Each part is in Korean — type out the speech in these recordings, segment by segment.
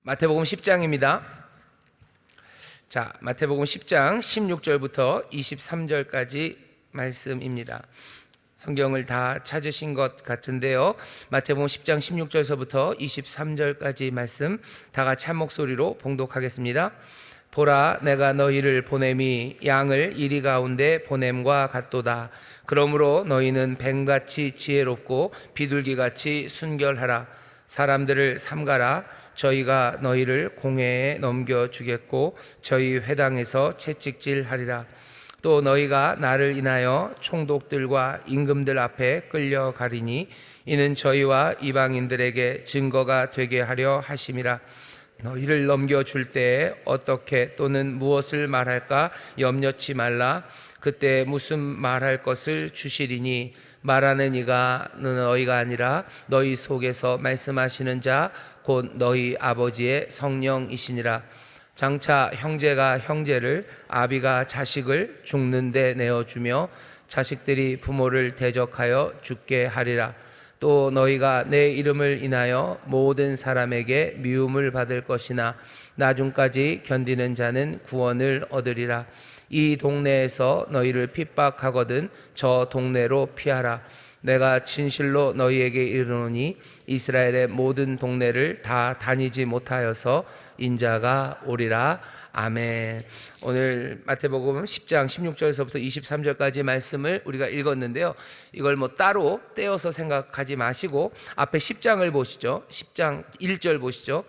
마태복음 10장입니다. 자, 마태복음 10장 16절부터 23절까지 말씀입니다. 성경을 다 찾으신 것 같은데요. 마태복음 10장 16절서부터 23절까지 말씀 다 같이 한 목소리로 봉독하겠습니다. 보라, 내가 너희를 보냄이 양을 이리 가운데 보냄과 같도다. 그러므로 너희는 뱀같이 지혜롭고 비둘기같이 순결하라. 사람들을 삼가라. 저희가 너희를 공회에 넘겨주겠고 저희 회당에서 채찍질하리라. 또 너희가 나를 인하여 총독들과 임금들 앞에 끌려가리니 이는 저희와 이방인들에게 증거가 되게 하려 하심이라. 너희를 넘겨줄 때에 어떻게 또는 무엇을 말할까 염려치 말라. 그때 무슨 말할 것을 주시리니 말하는 이가 너희가 아니라 너희 속에서 말씀하시는 자 곧 너희 아버지의 성령이시니라. 장차 형제가 형제를, 아비가 자식을 죽는 데 내어주며 자식들이 부모를 대적하여 죽게 하리라. 또 너희가 내 이름을 인하여 모든 사람에게 미움을 받을 것이나 나중까지 견디는 자는 구원을 얻으리라. 이 동네에서 너희를 핍박하거든 저 동네로 피하라. 내가 진실로 너희에게 이르노니 이스라엘의 모든 동네를 다 다니지 못하여서 인자가 오리라. 아멘. 오늘 마태복음 10장 16절에서부터 23절까지 말씀을 우리가 읽었는데요. 이걸 뭐 따로 떼어서 생각하지 마시고 앞에 10장을 보시죠. 10장 1절 보시죠.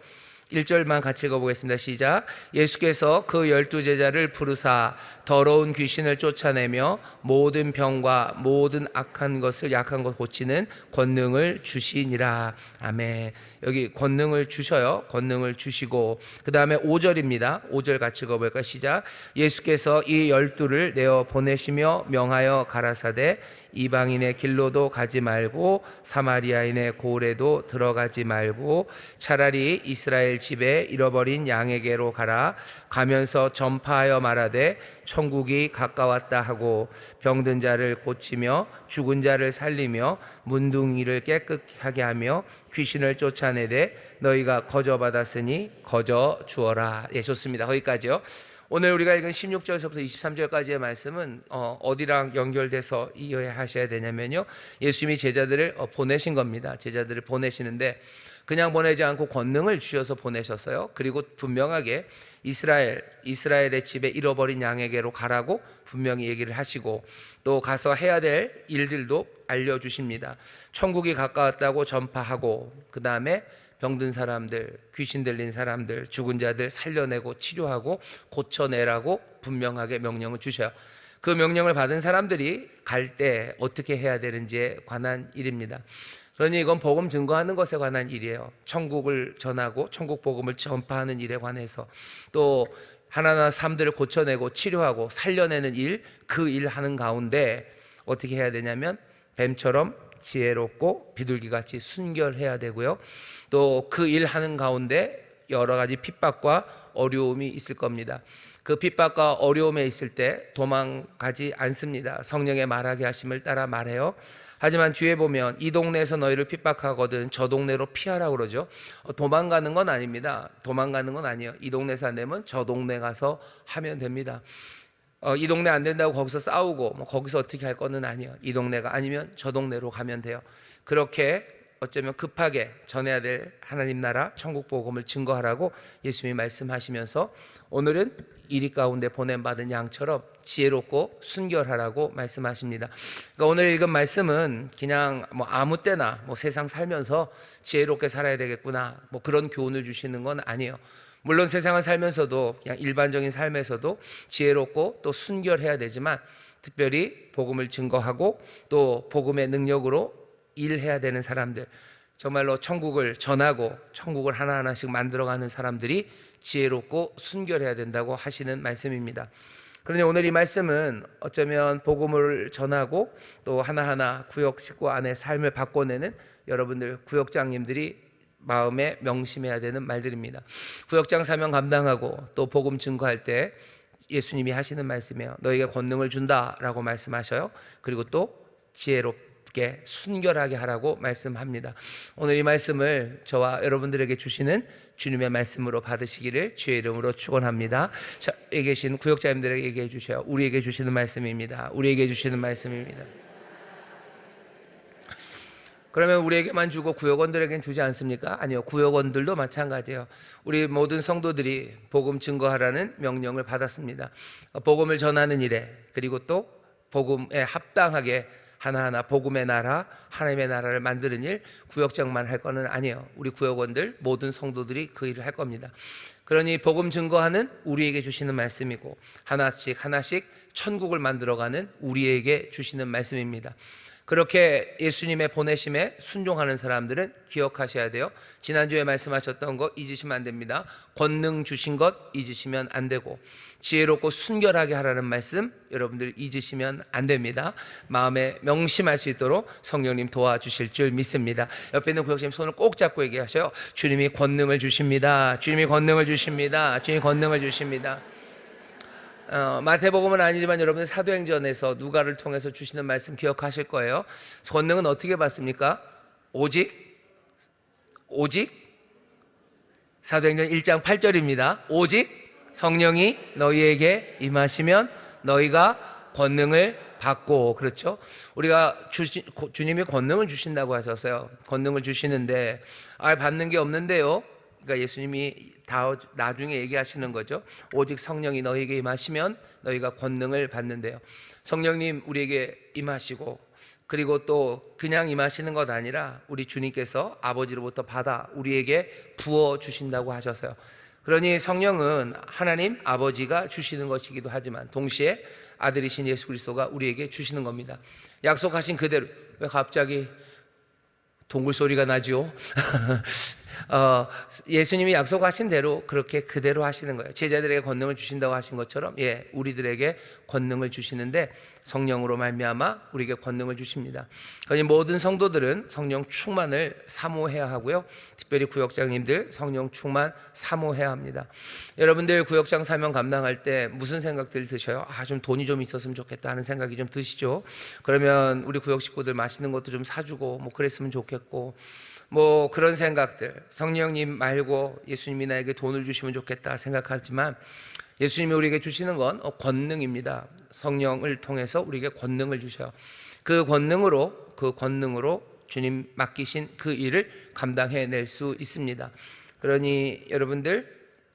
1절만 같이 읽어보겠습니다. 시작. 예수께서 그 12제자를 부르사 더러운 귀신을 쫓아내며 모든 병과 모든 악한 것을 약한 것 고치는 권능을 주시니라. 아멘. 여기 권능을 주셔요. 권능을 주시고 그 다음에 5절입니다. 5절 같이 읽어볼까요? 시작. 예수께서 이 12를 내어 보내시며 명하여 가라사대 이방인의 길로도 가지 말고 사마리아인의 고을에도 들어가지 말고 차라리 이스라엘 집에 잃어버린 양에게로 가라. 가면서 전파하여 말하되 천국이 가까웠다 하고 병든 자를 고치며 죽은 자를 살리며 문둥이를 깨끗하게 하며 귀신을 쫓아내되 너희가 거저 받았으니 거저 주어라. 예, 좋습니다. 거기까지요. 오늘 우리가 읽은 16절에서부터 23절까지의 말씀은 어디랑 연결돼서 이해하셔야 되냐면요, 예수님이 제자들을 보내신 겁니다. 제자들을 보내시는데 그냥 보내지 않고 권능을 주셔서 보내셨어요. 그리고 분명하게 이스라엘의 집에 잃어버린 양에게로 가라고 분명히 얘기를 하시고 또 가서 해야 될 일들도 알려주십니다. 천국이 가까웠다고 전파하고 그 다음에 병든 사람들, 귀신 들린 사람들, 죽은 자들 살려내고 치료하고 고쳐내라고 분명하게 명령을 주셔요. 그 명령을 받은 사람들이 갈 때 어떻게 해야 되는지에 관한 일입니다. 그러니 이건 복음 증거하는 것에 관한 일이에요. 천국을 전하고 천국 복음을 전파하는 일에 관해서 또 하나하나 삶들을 고쳐내고 치료하고 살려내는 일, 그 일 하는 가운데 어떻게 해야 되냐면 뱀처럼 지혜롭고 비둘기같이 순결해야 되고요. 또 그 일 하는 가운데 여러 가지 핍박과 어려움이 있을 겁니다. 그 핍박과 어려움에 있을 때 도망가지 않습니다. 성령의 말하게 하심을 따라 말해요. 하지만 뒤에 보면 이 동네에서 너희를 핍박하거든 저 동네로 피하라고 그러죠. 도망가는 건 아닙니다. 도망가는 건 아니에요. 이 동네에서 안 되면 저 동네 가서 하면 됩니다. 이 동네 안 된다고 거기서 싸우고 거기서 어떻게 할 거는 아니에요. 이 동네가 아니면 저 동네로 가면 돼요. 그렇게 어쩌면 급하게 전해야 될 하나님 나라 천국 복음을 증거하라고 예수님이 말씀하시면서 오늘은 이리 가운데 보냄받은 양처럼 지혜롭고 순결하라고 말씀하십니다. 그러니까 오늘 읽은 말씀은 그냥 아무 때나 세상 살면서 지혜롭게 살아야 되겠구나 그런 교훈을 주시는 건 아니에요. 물론 세상을 살면서도 그냥 일반적인 삶에서도 지혜롭고 또 순결해야 되지만 특별히 복음을 증거하고 또 복음의 능력으로 일해야 되는 사람들, 정말로 천국을 전하고 천국을 하나하나씩 만들어가는 사람들이 지혜롭고 순결해야 된다고 하시는 말씀입니다. 그러니 오늘 이 말씀은 어쩌면 복음을 전하고 또 하나하나 구역 식구 안에 삶을 바꿔내는 여러분들 구역장님들이 마음에 명심해야 되는 말들입니다. 구역장 사명 감당하고 또 복음 증거할 때 예수님이 하시는 말씀이에요. 너에게 권능을 준다라고 말씀하셔요. 그리고 또 지혜롭게 쉽게 순결하게 하라고 말씀합니다. 오늘 이 말씀을 저와 여러분들에게 주시는 주님의 말씀으로 받으시기를 주의 이름으로 축원합니다. 자, 여기 계신 구역자님들에게 얘기해 주셔요. 우리에게 주시는 말씀입니다. 우리에게 주시는 말씀입니다. 그러면 우리에게만 주고 구역원들에게는 주지 않습니까? 아니요, 구역원들도 마찬가지예요. 우리 모든 성도들이 복음 증거하라는 명령을 받았습니다. 복음을 전하는 일에, 그리고 또 복음에 합당하게 하나하나 복음의 나라, 하나님의 나라를 만드는 일, 구역장만 할 거는 아니에요. 우리 구역원들 모든 성도들이 그 일을 할 겁니다. 그러니 복음 증거하는 우리에게 주시는 말씀이고, 하나씩 하나씩 천국을 만들어가는 우리에게 주시는 말씀입니다. 그렇게 예수님의 보내심에 순종하는 사람들은 기억하셔야 돼요. 지난주에 말씀하셨던 거 잊으시면 안 됩니다. 권능 주신 것 잊으시면 안 되고, 지혜롭고 순결하게 하라는 말씀 여러분들 잊으시면 안 됩니다. 마음에 명심할 수 있도록 성령님 도와주실 줄 믿습니다. 옆에 있는 구역자님 손을 꼭 잡고 얘기하셔요. 주님이 권능을 주십니다. 주님이 권능을 주십니다. 주님이 권능을 주십니다. 마태복음은 아니지만 여러분들 사도행전에서 누가를 통해서 주시는 말씀 기억하실 거예요. 권능은 어떻게 받습니까? 오직 사도행전 1장 8절입니다. 오직 성령이 너희에게 임하시면 너희가 권능을 받고. 그렇죠? 우리가 주님이 권능을 주신다고 하셔서요, 권능을 주시는데 받는 게 없는데요. 그러니까 예수님이 다 나중에 얘기하시는 거죠. 오직 성령이 너희에게 임하시면 너희가 권능을 받는데요. 성령님 우리에게 임하시고, 그리고 또 그냥 임하시는 것 아니라 우리 주님께서 아버지로부터 받아 우리에게 부어 주신다고 하셔서요. 그러니 성령은 하나님 아버지가 주시는 것이기도 하지만 동시에 아들이신 예수 그리스도가 우리에게 주시는 겁니다. 약속하신 그대로. 왜 갑자기 동굴 소리가 나죠? 예수님이 약속하신 대로 그렇게 그대로 하시는 거예요. 제자들에게 권능을 주신다고 하신 것처럼 우리들에게 권능을 주시는데 성령으로 말미암아 우리에게 권능을 주십니다. 그러니 모든 성도들은 성령 충만을 사모해야 하고요, 특별히 구역장님들 성령 충만 사모해야 합니다. 여러분들 구역장 사명 감당할 때 무슨 생각들 드셔요? 좀 돈이 좀 있었으면 좋겠다 하는 생각이 좀 드시죠? 그러면 우리 구역 식구들 맛있는 것도 좀 사주고 뭐 그랬으면 좋겠고, 뭐 그런 생각들. 성령님 말고 예수님이 나에게 돈을 주시면 좋겠다 생각하지만 예수님이 우리에게 주시는 건 권능입니다. 성령을 통해서 우리에게 권능을 주셔요. 그 권능으로 주님 맡기신 그 일을 감당해낼 수 있습니다. 그러니 여러분들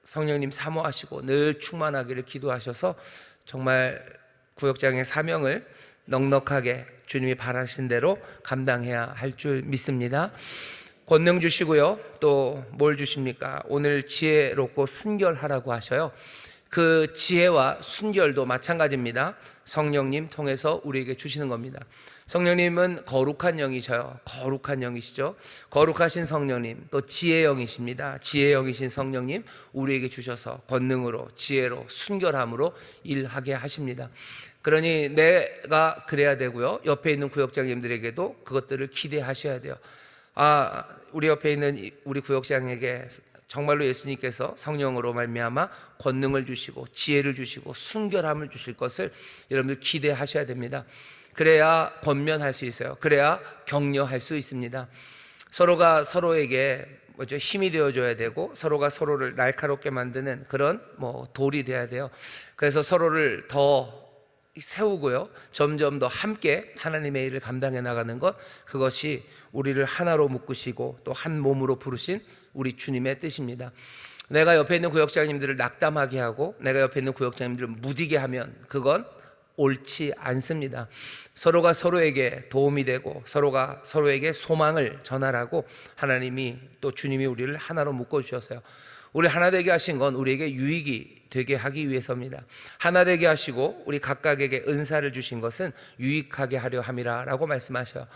성령님 사모하시고 늘 충만하기를 기도하셔서 정말 구역장의 사명을 넉넉하게 주님이 바라신 대로 감당해야 할 줄 믿습니다. 권능 주시고요, 또 뭘 주십니까? 오늘 지혜롭고 순결하라고 하셔요. 그 지혜와 순결도 마찬가지입니다. 성령님 통해서 우리에게 주시는 겁니다. 성령님은 거룩한 영이셔요. 거룩한 영이시죠. 거룩하신 성령님, 또 지혜의 영이십니다. 지혜의 영이신 성령님 우리에게 주셔서 권능으로, 지혜로, 순결함으로 일하게 하십니다. 그러니 내가 그래야 되고요, 옆에 있는 구역장님들에게도 그것들을 기대하셔야 돼요. 우리 옆에 있는 우리 구역장에게 정말로 예수님께서 성령으로 말미암아 권능을 주시고 지혜를 주시고 순결함을 주실 것을 여러분들 기대하셔야 됩니다. 그래야 권면할 수 있어요. 그래야 격려할 수 있습니다. 서로가 서로에게 힘이 되어줘야 되고, 서로가 서로를 날카롭게 만드는 그런 돌이 돼야 돼요. 그래서 서로를 더 세우고요, 점점 더 함께 하나님의 일을 감당해 나가는 것, 그것이 우리를 하나로 묶으시고 또 한 몸으로 부르신 우리 주님의 뜻입니다. 내가 옆에 있는 구역장님들을 낙담하게 하고 내가 옆에 있는 구역장님들을 무디게 하면 그건 옳지 않습니다. 서로가 서로에게 도움이 되고 서로가 서로에게 소망을 전하라고 하나님이 또 주님이 우리를 하나로 묶어주셨어요. 우리 하나 되게 하신 건 우리에게 유익이 되게 하기 위해서입니다. 하나 되게 하시고 우리 각각에게 은사를 주신 것은 유익하게 하려 함이라 라고 말씀하셔요.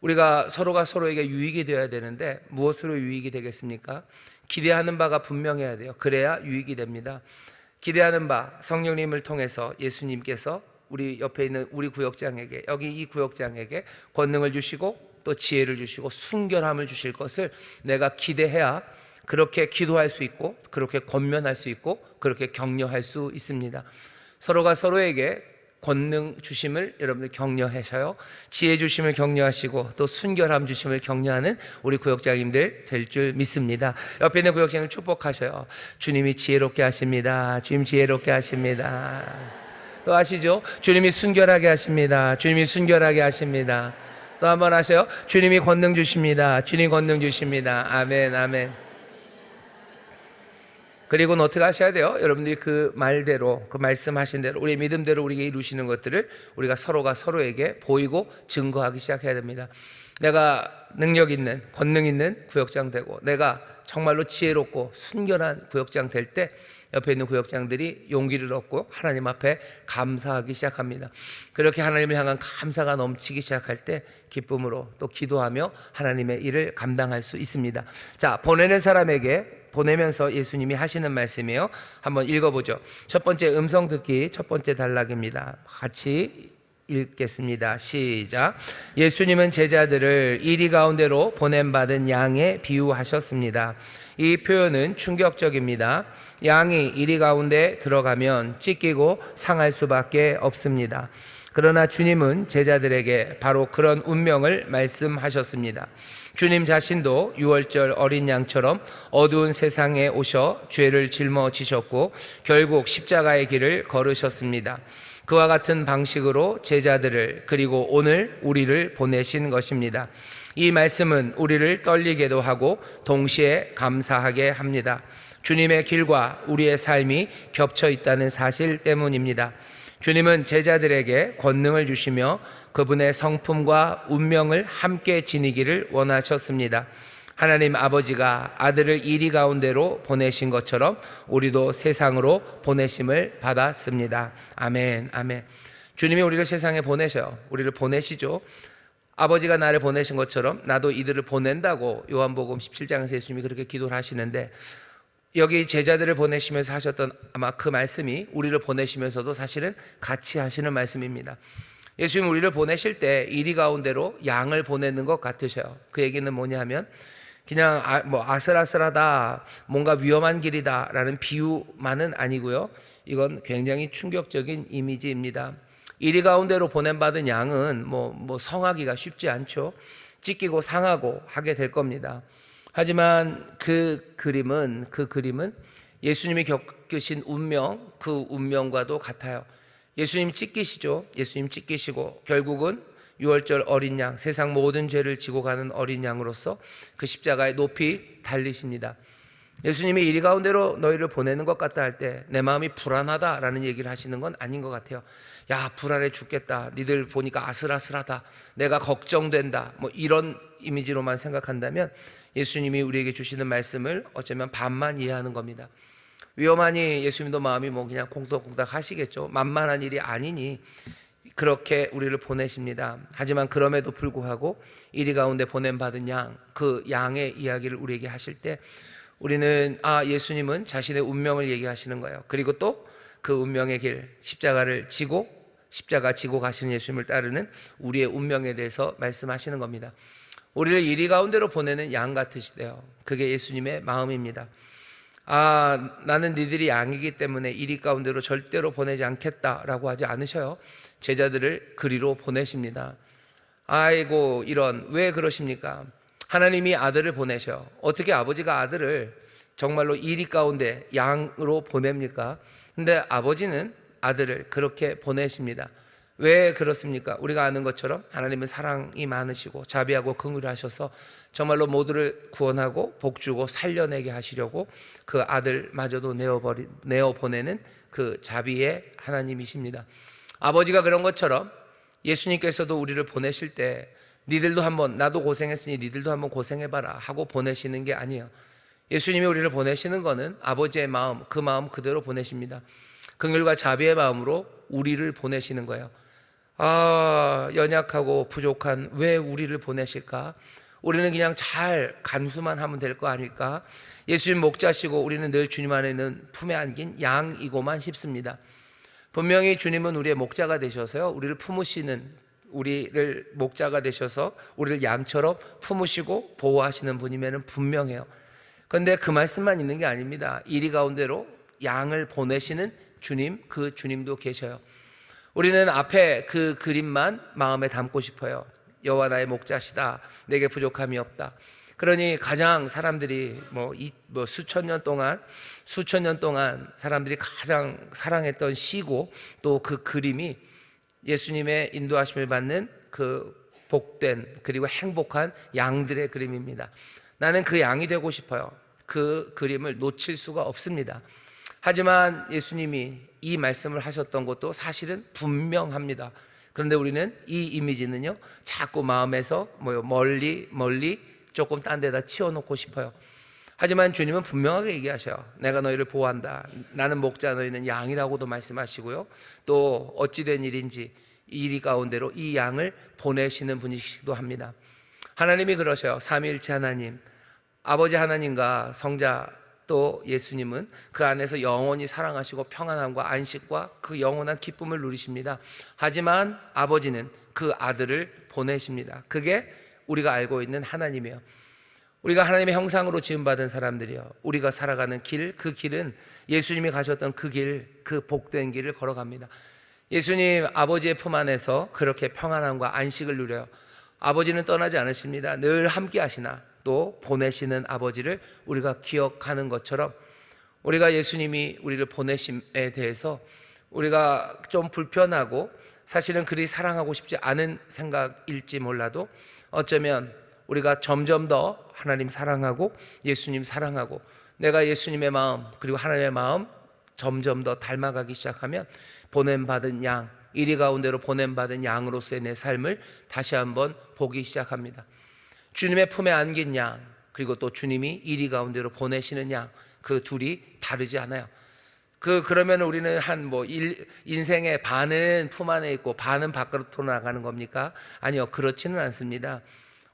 우리가 서로가 서로에게 유익이 되어야 되는데 무엇으로 유익이 되겠습니까? 기대하는 바가 분명해야 돼요. 그래야 유익이 됩니다. 기대하는 바, 성령님을 통해서 예수님께서 우리 옆에 있는 우리 구역장에게, 여기 이 구역장에게 권능을 주시고 또 지혜를 주시고 순결함을 주실 것을 내가 기대해야 그렇게 기도할 수 있고 그렇게 권면할 수 있고 그렇게 격려할 수 있습니다. 서로가 서로에게 권능 주심을 여러분들 격려하셔요. 지혜 주심을 격려하시고 또 순결함 주심을 격려하는 우리 구역장님들 될 줄 믿습니다. 옆에 있는 구역장님 축복하셔요. 주님이 지혜롭게 하십니다. 주님 지혜롭게 하십니다. 또 아시죠? 주님이 순결하게 하십니다. 주님이 순결하게 하십니다. 또 한번 하세요. 주님이 권능 주십니다. 주님 권능 주십니다. 아멘, 아멘. 그리고는 어떻게 하셔야 돼요? 여러분들이 그 말대로, 그 말씀하신 대로, 우리의 믿음대로 우리에게 이루시는 것들을 우리가 서로가 서로에게 보이고 증거하기 시작해야 됩니다. 내가 능력 있는, 권능 있는 구역장 되고, 내가 정말로 지혜롭고 순결한 구역장 될 때 옆에 있는 구역장들이 용기를 얻고 하나님 앞에 감사하기 시작합니다. 그렇게 하나님을 향한 감사가 넘치기 시작할 때 기쁨으로 또 기도하며 하나님의 일을 감당할 수 있습니다. 자, 보내는 사람에게 보내면서 예수님이 하시는 말씀이에요. 한번 읽어보죠. 첫 번째 음성 듣기 첫 번째 단락입니다. 같이 읽겠습니다. 시작. 예수님은 제자들을 이리 가운데로 보냄받은 양에 비유하셨습니다. 이 표현은 충격적입니다. 양이 이리 가운데 들어가면 찢기고 상할 수밖에 없습니다. 그러나 주님은 제자들에게 바로 그런 운명을 말씀하셨습니다. 주님 자신도 유월절 어린 양처럼 어두운 세상에 오셔 죄를 짊어지셨고 결국 십자가의 길을 걸으셨습니다. 그와 같은 방식으로 제자들을 그리고 오늘 우리를 보내신 것입니다. 이 말씀은 우리를 떨리게도 하고 동시에 감사하게 합니다. 주님의 길과 우리의 삶이 겹쳐 있다는 사실 때문입니다. 주님은 제자들에게 권능을 주시며 그분의 성품과 운명을 함께 지니기를 원하셨습니다. 하나님 아버지가 아들을 이리 가운데로 보내신 것처럼 우리도 세상으로 보내심을 받았습니다. 아멘, 아멘. 주님이 우리를 세상에 보내셔요. 우리를 보내시죠. 아버지가 나를 보내신 것처럼 나도 이들을 보낸다고 요한복음 17장에서 예수님이 그렇게 기도를 하시는데, 여기 제자들을 보내시면서 하셨던 아마 그 말씀이 우리를 보내시면서도 사실은 같이 하시는 말씀입니다. 예수님 우리를 보내실 때 이리 가운데로 양을 보내는 것 같으셔요. 그 얘기는 뭐냐 하면 그냥 아슬아슬하다, 뭔가 위험한 길이다 라는 비유만은 아니고요. 이건 굉장히 충격적인 이미지입니다. 이리 가운데로 보냄받은 양은 성하기가 쉽지 않죠. 찢기고 상하고 하게 될 겁니다. 하지만 그 그림은 예수님이 겪으신 운명, 그 운명과도 같아요. 예수님 찢기시죠. 예수님 찢기시고 결국은 유월절 어린 양, 세상 모든 죄를 지고 가는 어린 양으로서 그 십자가에 높이 달리십니다. 예수님이 이리 가운데로 너희를 보내는 것 같다 할 때 내 마음이 불안하다라는 얘기를 하시는 건 아닌 것 같아요. 야, 불안해 죽겠다. 니들 보니까 아슬아슬하다. 내가 걱정된다. 이런 이미지로만 생각한다면 예수님이 우리에게 주시는 말씀을 어쩌면 반만 이해하는 겁니다. 위험하니 예수님도 마음이 그냥 콩닥콩닥 하시겠죠. 만만한 일이 아니니 그렇게 우리를 보내십니다. 하지만 그럼에도 불구하고 이리 가운데 보냄받은 양, 그 양의 이야기를 우리에게 하실 때 우리는 예수님은 자신의 운명을 얘기하시는 거예요. 그리고 또 그 운명의 길, 십자가 지고 가시는 예수님을 따르는 우리의 운명에 대해서 말씀하시는 겁니다. 우리를 이리 가운데로 보내는 양 같으시대요. 그게 예수님의 마음입니다. 나는 니들이 양이기 때문에 이리 가운데로 절대로 보내지 않겠다라고 하지 않으셔요. 제자들을 그리로 보내십니다. 아이고, 왜 그러십니까? 하나님이 아들을 보내셔. 어떻게 아버지가 아들을 정말로 이리 가운데 양으로 보냅니까? 근데 아버지는 아들을 그렇게 보내십니다. 왜 그렇습니까? 우리가 아는 것처럼 하나님은 사랑이 많으시고 자비하고 긍휼하셔서 정말로 모두를 구원하고 복주고 살려내게 하시려고 그 아들마저도 내어보내는 그 자비의 하나님이십니다. 아버지가 그런 것처럼 예수님께서도 우리를 보내실 때 니들도 한번, 나도 고생했으니 니들도 한번 고생해봐라 하고 보내시는 게 아니에요. 예수님이 우리를 보내시는 거는 아버지의 마음, 그 마음 그대로 보내십니다. 긍휼과 자비의 마음으로 우리를 보내시는 거예요. 연약하고 부족한 왜 우리를 보내실까? 우리는 그냥 잘 간수만 하면 될 거 아닐까? 예수님 목자시고 우리는 늘 주님 안에는 품에 안긴 양이고만 싶습니다. 분명히 주님은 우리의 목자가 되셔서요, 우리를 품으시는, 우리를 목자가 되셔서 우리를 양처럼 품으시고 보호하시는 분임에는 분명해요. 그런데 그 말씀만 있는 게 아닙니다. 이리 가운데로 양을 보내시는 주님, 그 주님도 계셔요. 우리는 앞에 그 그림만 마음에 담고 싶어요. 여호와 나의 목자시다. 내게 부족함이 없다. 그러니 가장 사람들이 수천 년 동안 사람들이 가장 사랑했던 시고 또 그 그림이 예수님의 인도하심을 받는 그 복된 그리고 행복한 양들의 그림입니다. 나는 그 양이 되고 싶어요. 그 그림을 놓칠 수가 없습니다. 하지만 예수님이 이 말씀을 하셨던 것도 사실은 분명합니다. 그런데 우리는 이 이미지는요, 자꾸 마음에서 멀리 조금 딴 데다 치워놓고 싶어요. 하지만 주님은 분명하게 얘기하셔요. 내가 너희를 보호한다. 나는 목자, 너희는 양이라고도 말씀하시고요. 또 어찌된 일인지 이리 가운데로 이 양을 보내시는 분이시기도 합니다. 하나님이 그러셔요. 삼위일체 하나님, 아버지 하나님과 성자 또 예수님은 그 안에서 영원히 사랑하시고 평안함과 안식과 그 영원한 기쁨을 누리십니다. 하지만 아버지는 그 아들을 보내십니다. 그게 우리가 알고 있는 하나님이에요. 우리가 하나님의 형상으로 지음받은 사람들이요, 우리가 살아가는 길, 그 길은 예수님이 가셨던 그 길, 그 복된 길을 걸어갑니다. 예수님 아버지의 품 안에서 그렇게 평안함과 안식을 누려요. 아버지는 떠나지 않으십니다. 늘 함께 하시나 또 보내시는 아버지를 우리가 기억하는 것처럼, 우리가 예수님이 우리를 보내심에 대해서 우리가 좀 불편하고 사실은 그리 사랑하고 싶지 않은 생각일지 몰라도, 어쩌면 우리가 점점 더 하나님 사랑하고 예수님 사랑하고 내가 예수님의 마음 그리고 하나님의 마음 점점 더 닮아가기 시작하면 보냄받은 양, 이리 가운데로 보냄받은 양으로서의 내 삶을 다시 한번 보기 시작합니다. 주님의 품에 안긴 양, 그리고 또 주님이 이리 가운데로 보내시는 양, 그 둘이 다르지 않아요. 그러면 우리는 인생의 반은 품 안에 있고 반은 밖으로 나가는 겁니까? 아니요, 그렇지는 않습니다.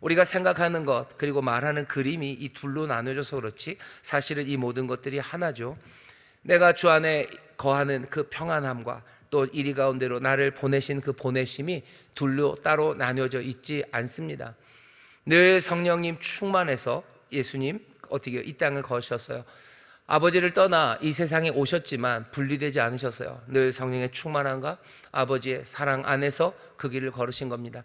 우리가 생각하는 것 그리고 말하는 그림이 이 둘로 나눠져서 그렇지 사실은 이 모든 것들이 하나죠. 내가 주 안에 거하는 그 평안함과 또 이리 가운데로 나를 보내신 그 보내심이 둘로 따로 나뉘어져 있지 않습니다. 늘 성령님 충만해서 예수님 어떻게 이 땅을 거셨어요. 아버지를 떠나 이 세상에 오셨지만 분리되지 않으셨어요. 늘 성령의 충만함과 아버지의 사랑 안에서 그 길을 걸으신 겁니다.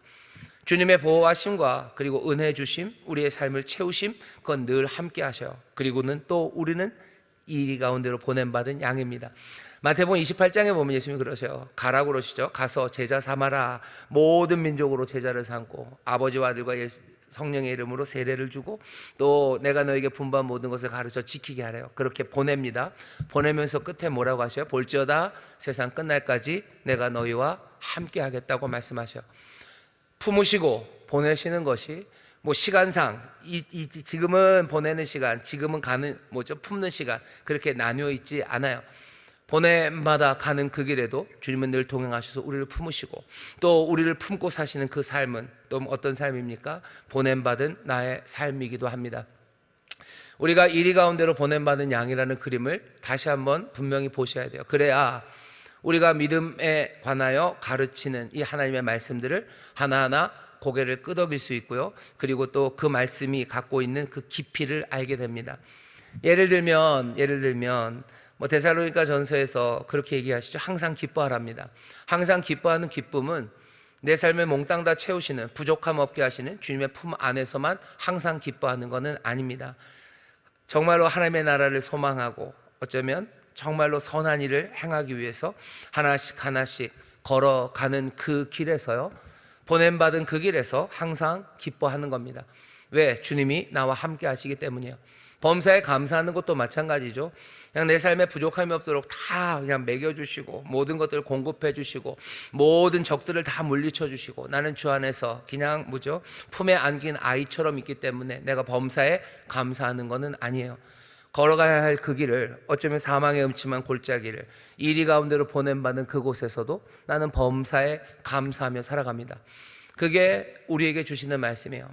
주님의 보호하심과 그리고 은혜 주심, 우리의 삶을 채우심, 그건 늘 함께 하셔요. 그리고는 또 우리는 이 가운데로 보냄받은 양입니다. 마태복음 28장에 보면 예수님이 그러셔요. 가라고 그러시죠. 가서 제자 삼아라. 모든 민족으로 제자를 삼고 아버지와 아들과 성령의 이름으로 세례를 주고 또 내가 너에게 분부한 모든 것을 가르쳐 지키게 하래요. 그렇게 보냅니다. 보내면서 끝에 뭐라고 하셔요? 볼지어다 세상 끝날까지 내가 너희와 함께 하겠다고 말씀하셔요. 품으시고 보내시는 것이 시간상 지금은 보내는 시간, 지금은 가는 품는 시간, 그렇게 나뉘어 있지 않아요. 보냄마다 가는 그 길에도 주님은 늘 동행하셔서 우리를 품으시고 또 우리를 품고 사시는 그 삶은 또 어떤 삶입니까? 보냄받은 나의 삶이기도 합니다. 우리가 이리 가운데로 보냄받은 양이라는 그림을 다시 한번 분명히 보셔야 돼요. 그래야 우리가 믿음에 관하여 가르치는 이 하나님의 말씀들을 하나하나 고개를 끄덕일 수 있고요. 그리고 또 그 말씀이 갖고 있는 그 깊이를 알게 됩니다. 예를 들면 데살로니가 전서에서 그렇게 얘기하시죠. 항상 기뻐하랍니다. 항상 기뻐하는 기쁨은 내 삶을 몽땅 다 채우시는, 부족함 없게 하시는 주님의 품 안에서만 항상 기뻐하는 것은 아닙니다. 정말로 하나님의 나라를 소망하고 어쩌면 정말로 선한 일을 행하기 위해서 하나씩 걸어가는 그 길에서요, 보냄받은 그 길에서 항상 기뻐하는 겁니다. 왜? 주님이 나와 함께 하시기 때문이에요. 범사에 감사하는 것도 마찬가지죠. 그냥 내 삶에 부족함이 없도록 다 그냥 먹여주시고 모든 것들을 공급해 주시고 모든 적들을 다 물리쳐 주시고 나는 주 안에서 그냥 품에 안긴 아이처럼 있기 때문에 내가 범사에 감사하는 것은 아니에요. 걸어가야 할 그 길을, 어쩌면 사망의 음침한 골짜기를 이리 가운데로 보냄받은 그곳에서도 나는 범사에 감사하며 살아갑니다. 그게 우리에게 주시는 말씀이에요.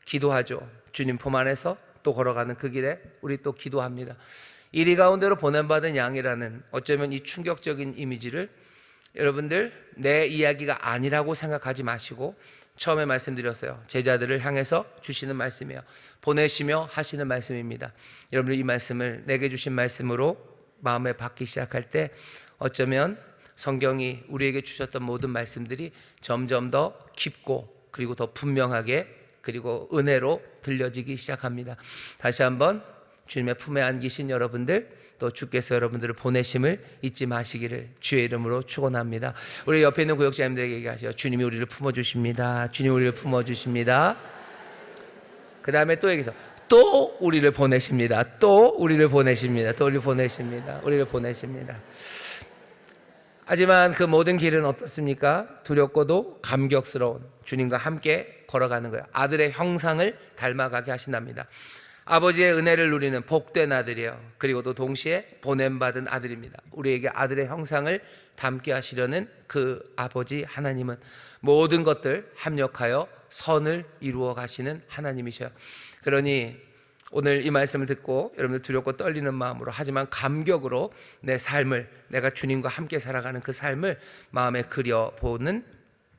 기도하죠. 주님 품 안에서 또 걸어가는 그 길에 우리 또 기도합니다. 이리 가운데로 보냄받은 양이라는 어쩌면 이 충격적인 이미지를 여러분들 내 이야기가 아니라고 생각하지 마시고, 처음에 말씀드렸어요. 제자들을 향해서 주시는 말씀이에요. 보내시며 하시는 말씀입니다. 여러분들 이 말씀을 내게 주신 말씀으로 마음에 받기 시작할 때 어쩌면 성경이 우리에게 주셨던 모든 말씀들이 점점 더 깊고 그리고 더 분명하게 그리고 은혜로 들려지기 시작합니다. 다시 한번 주님의 품에 안기신 여러분들, 또 주께서 여러분들을 보내심을 잊지 마시기를 주의 이름으로 축원합니다. 우리 옆에 있는 구역자님들에게 얘기하세요. 주님이 우리를 품어주십니다. 주님이 우리를 품어주십니다. 그 다음에 또 얘기해서 또 우리를 보내십니다. 또 우리를 보내십니다. 또 우리를 보내십니다. 우리를 보내십니다. 하지만 그 모든 길은 어떻습니까? 두렵고도 감격스러운 주님과 함께 걸어가는 거예요. 아들의 형상을 닮아가게 하신답니다. 아버지의 은혜를 누리는 복된 아들이에요. 그리고 또 동시에 보냄받은 아들입니다. 우리에게 아들의 형상을 담게 하시려는 그 아버지 하나님은 모든 것들 합력하여 선을 이루어 가시는 하나님이셔요. 그러니 오늘 이 말씀을 듣고 여러분들 두렵고 떨리는 마음으로, 하지만 감격으로 내 삶을, 내가 주님과 함께 살아가는 그 삶을 마음에 그려보는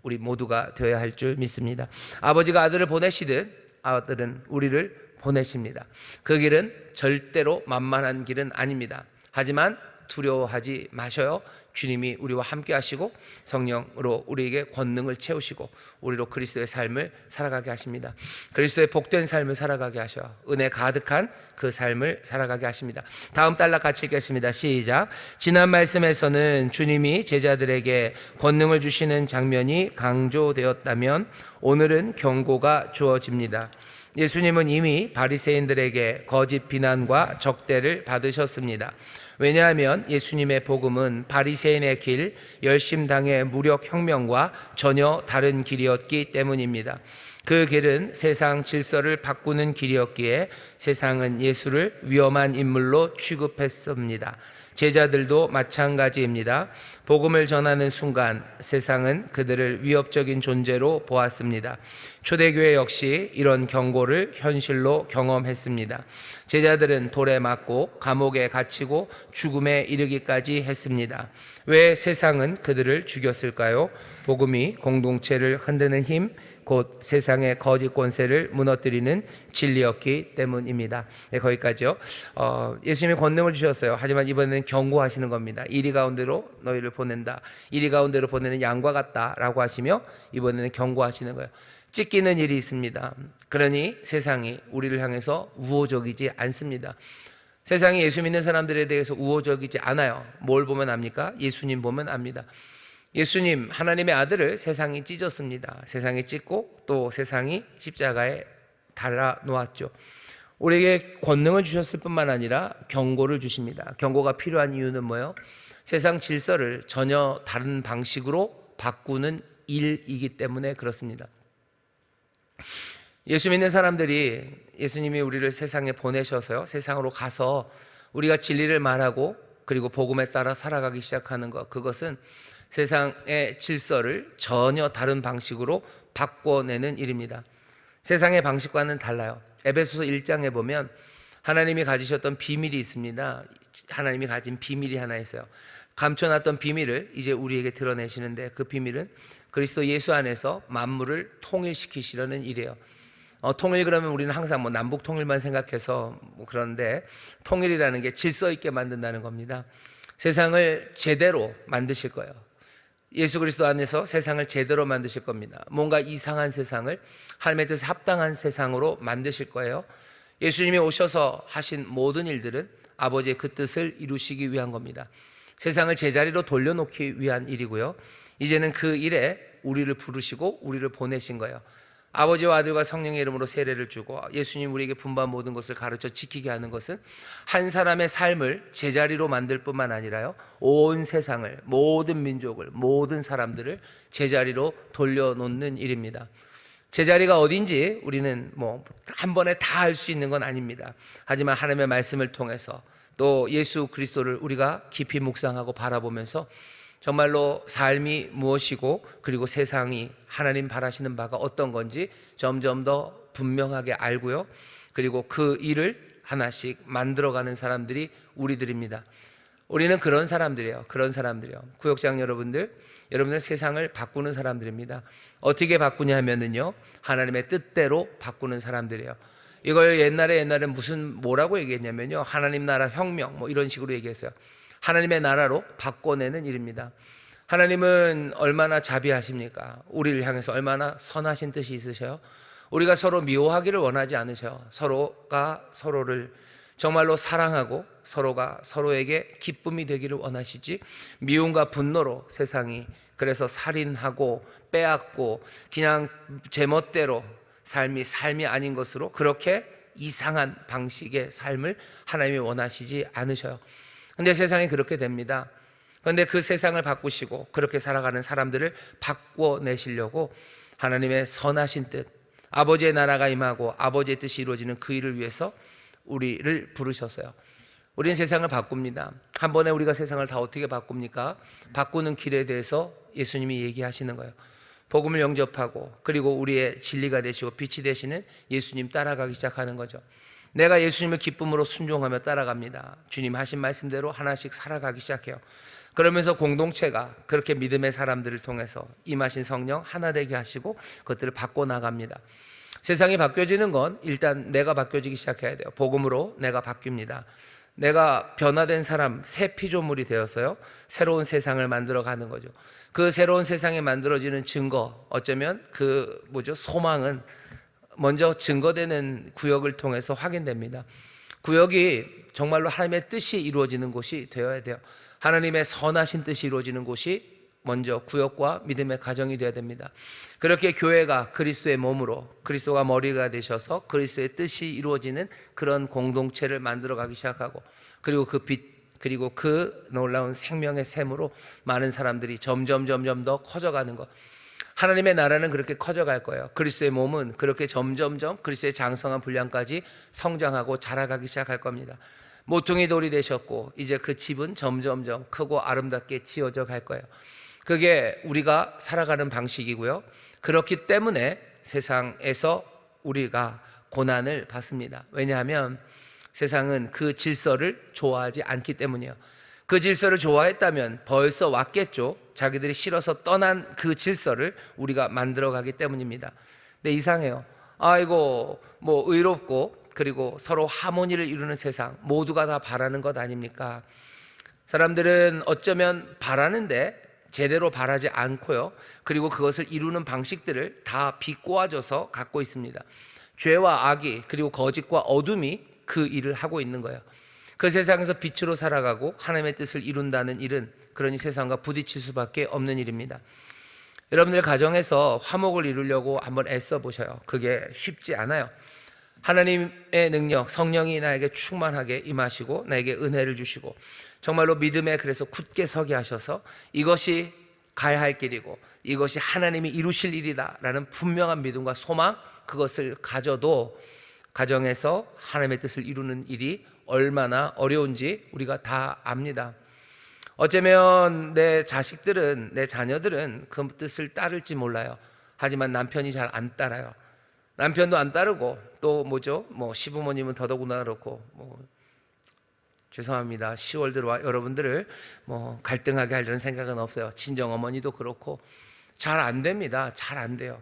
우리 모두가 되어야 할 줄 믿습니다. 아버지가 아들을 보내시듯 아들은 우리를 보내십니다. 그 길은 절대로 만만한 길은 아닙니다. 하지만 두려워하지 마셔요. 주님이 우리와 함께 하시고 성령으로 우리에게 권능을 채우시고 우리로 그리스도의 삶을 살아가게 하십니다. 그리스도의 복된 삶을 살아가게 하셔 은혜 가득한 그 삶을 살아가게 하십니다. 다음 단락 같이 읽겠습니다. 시작. 지난 말씀에서는 주님이 제자들에게 권능을 주시는 장면이 강조되었다면 오늘은 경고가 주어집니다. 예수님은 이미 바리새인들에게 거짓 비난과 적대를 받으셨습니다. 왜냐하면 예수님의 복음은 바리새인의 길, 열심당의 무력혁명과 전혀 다른 길이었기 때문입니다. 그 길은 세상 질서를 바꾸는 길이었기에 세상은 예수를 위험한 인물로 취급했습니다. 제자들도 마찬가지입니다. 복음을 전하는 순간 세상은 그들을 위협적인 존재로 보았습니다. 초대교회 역시 이런 경고를 현실로 경험했습니다. 제자들은 돌에 맞고 감옥에 갇히고 죽음에 이르기까지 했습니다. 왜 세상은 그들을 죽였을까요? 복음이 공동체를 흔드는 힘, 곧 세상의 거짓 권세를 무너뜨리는 진리였기 때문입니다. 네, 거기까지요. 예수님이 권능을 주셨어요. 하지만 이번에는 경고하시는 겁니다. 이리 가운데로 너희를 보낸다. 이리 가운데로 보내는 양과 같다라고 하시며 이번에는 경고하시는 거예요. 찢기는 일이 있습니다. 그러니 세상이 우리를 향해서 우호적이지 않습니다. 세상이 예수 믿는 사람들에 대해서 우호적이지 않아요. 뭘 보면 압니까? 예수님 보면 압니다. 예수님, 하나님의 아들을 세상이 찢었습니다. 세상이 찢고 또 세상이 십자가에 달아 놓았죠. 우리에게 권능을 주셨을 뿐만 아니라 경고를 주십니다. 경고가 필요한 이유는 뭐예요? 세상 질서를 전혀 다른 방식으로 바꾸는 일이기 때문에 그렇습니다. 예수 믿는 사람들이, 예수님이 우리를 세상에 보내셔서요, 세상으로 가서 우리가 진리를 말하고 그리고 복음에 따라 살아가기 시작하는 것, 그것은 세상의 질서를 전혀 다른 방식으로 바꿔내는 일입니다. 세상의 방식과는 달라요. 에베소서 1장에 보면 하나님이 가지셨던 비밀이 있습니다. 하나님이 가진 비밀이 하나 있어요. 감춰놨던 비밀을 이제 우리에게 드러내시는데, 그 비밀은 그리스도 예수 안에서 만물을 통일시키시려는 일이에요. 통일, 그러면 우리는 항상 남북 통일만 생각해서 그런데, 통일이라는 게 질서 있게 만든다는 겁니다. 세상을 제대로 만드실 거예요. 예수 그리스도 안에서 세상을 제대로 만드실 겁니다. 뭔가 이상한 세상을 하나님의 뜻에 합당한 세상으로 만드실 거예요. 예수님이 오셔서 하신 모든 일들은 아버지의 그 뜻을 이루시기 위한 겁니다. 세상을 제자리로 돌려놓기 위한 일이고요. 이제는 그 일에 우리를 부르시고 우리를 보내신 거예요. 아버지와 아들과 성령의 이름으로 세례를 주고 예수님 우리에게 분반 모든 것을 가르쳐 지키게 하는 것은 한 사람의 삶을 제자리로 만들 뿐만 아니라요, 온 세상을, 모든 민족을, 모든 사람들을 제자리로 돌려놓는 일입니다. 제자리가 어딘지 우리는 한 번에 다 알 수 있는 건 아닙니다. 하지만 하나님의 말씀을 통해서 또 예수 그리스도를 우리가 깊이 묵상하고 바라보면서 정말로 삶이 무엇이고 그리고 세상이 하나님 바라시는 바가 어떤 건지 점점 더 분명하게 알고요, 그리고 그 일을 하나씩 만들어가는 사람들이 우리들입니다. 우리는 그런 사람들이에요. 그런 사람들이요. 구역장 여러분들은 세상을 바꾸는 사람들입니다. 어떻게 바꾸냐 하면은요, 하나님의 뜻대로 바꾸는 사람들이에요. 이걸 옛날에 뭐라고 얘기했냐면요, 하나님 나라 혁명 이런 식으로 얘기했어요. 하나님의 나라로 바꿔내는 일입니다. 하나님은 얼마나 자비하십니까? 우리를 향해서 얼마나 선하신 뜻이 있으셔요? 우리가 서로 미워하기를 원하지 않으셔요. 서로가 서로를 정말로 사랑하고 서로가 서로에게 기쁨이 되기를 원하시지, 미움과 분노로 세상이 그래서 살인하고 빼앗고 그냥 제멋대로 삶이 아닌 것으로 그렇게 이상한 방식의 삶을 하나님이 원하시지 않으셔요. 근데 세상이 그렇게 됩니다. 그런데 그 세상을 바꾸시고 그렇게 살아가는 사람들을 바꿔내시려고 하나님의 선하신 뜻, 아버지의 나라가 임하고 아버지의 뜻이 이루어지는 그 일을 위해서 우리를 부르셨어요. 우리는 세상을 바꿉니다. 한 번에 우리가 세상을 다 어떻게 바꿉니까? 바꾸는 길에 대해서 예수님이 얘기하시는 거예요. 복음을 영접하고 그리고 우리의 진리가 되시고 빛이 되시는 예수님 따라가기 시작하는 거죠. 내가 예수님을 기쁨으로 순종하며 따라갑니다. 주님 하신 말씀대로 하나씩 살아가기 시작해요. 그러면서 공동체가 그렇게 믿음의 사람들을 통해서 임하신 성령 하나 되게 하시고 그것들을 바꿔나갑니다. 세상이 바뀌어지는 건 일단 내가 바뀌어지기 시작해야 돼요. 복음으로 내가 바뀝니다. 내가 변화된 사람, 새 피조물이 되어서요, 새로운 세상을 만들어가는 거죠. 그 새로운 세상이 만들어지는 증거, 어쩌면 소망은 먼저 증거되는 구역을 통해서 확인됩니다. 구역이 정말로 하나님의 뜻이 이루어지는 곳이 되어야 돼요. 하나님의 선하신 뜻이 이루어지는 곳이 먼저 구역과 믿음의 가정이 되어야 됩니다. 그렇게 교회가 그리스도의 몸으로, 그리스도가 머리가 되셔서 그리스도의 뜻이 이루어지는 그런 공동체를 만들어가기 시작하고, 그리고 그 빛, 그리고 그 놀라운 생명의 샘으로 많은 사람들이 점점 더 커져가는 것. 하나님의 나라는 그렇게 커져갈 거예요. 그리스도의 몸은 그렇게 점점점 그리스도의 장성한 분량까지 성장하고 자라가기 시작할 겁니다. 모퉁이 돌이 되셨고 이제 그 집은 점점점 크고 아름답게 지어져 갈 거예요. 그게 우리가 살아가는 방식이고요. 그렇기 때문에 세상에서 우리가 고난을 받습니다. 왜냐하면 세상은 그 질서를 좋아하지 않기 때문이에요. 그 질서를 좋아했다면 벌써 왔겠죠. 자기들이 싫어서 떠난 그 질서를 우리가 만들어가기 때문입니다. 근데 이상해요. 이거 의롭고 그리고 서로 하모니를 이루는 세상, 모두가 다 바라는 것 아닙니까? 사람들은 어쩌면 바라는데 제대로 바라지 않고요. 그리고 그것을 이루는 방식들을 다 비꼬아져서 갖고 있습니다. 죄와 악이 그리고 거짓과 어둠이 그 일을 하고 있는 거예요. 그 세상에서 빛으로 살아가고 하나님의 뜻을 이룬다는 일은 그러니 세상과 부딪힐 수밖에 없는 일입니다. 여러분들 가정에서 화목을 이루려고 한번 애써 보셔요. 그게 쉽지 않아요. 하나님의 능력, 성령이 나에게 충만하게 임하시고 나에게 은혜를 주시고 정말로 믿음에 그래서 굳게 서게 하셔서 이것이 가야 할 길이고 이것이 하나님이 이루실 일이다 라는 분명한 믿음과 소망, 그것을 가져도 가정에서 하나님의 뜻을 이루는 일이 얼마나 어려운지 우리가 다 압니다. 어쩌면 내 자식들은, 내 자녀들은 그 뜻을 따를지 몰라요. 하지만 남편이 잘 안 따라요. 남편도 안 따르고 또 시부모님은 더더구나 그렇고 죄송합니다. 10월 들어와 여러분들을 갈등하게 하려는 생각은 없어요. 친정 어머니도 그렇고 잘 안 됩니다. 잘 안 돼요.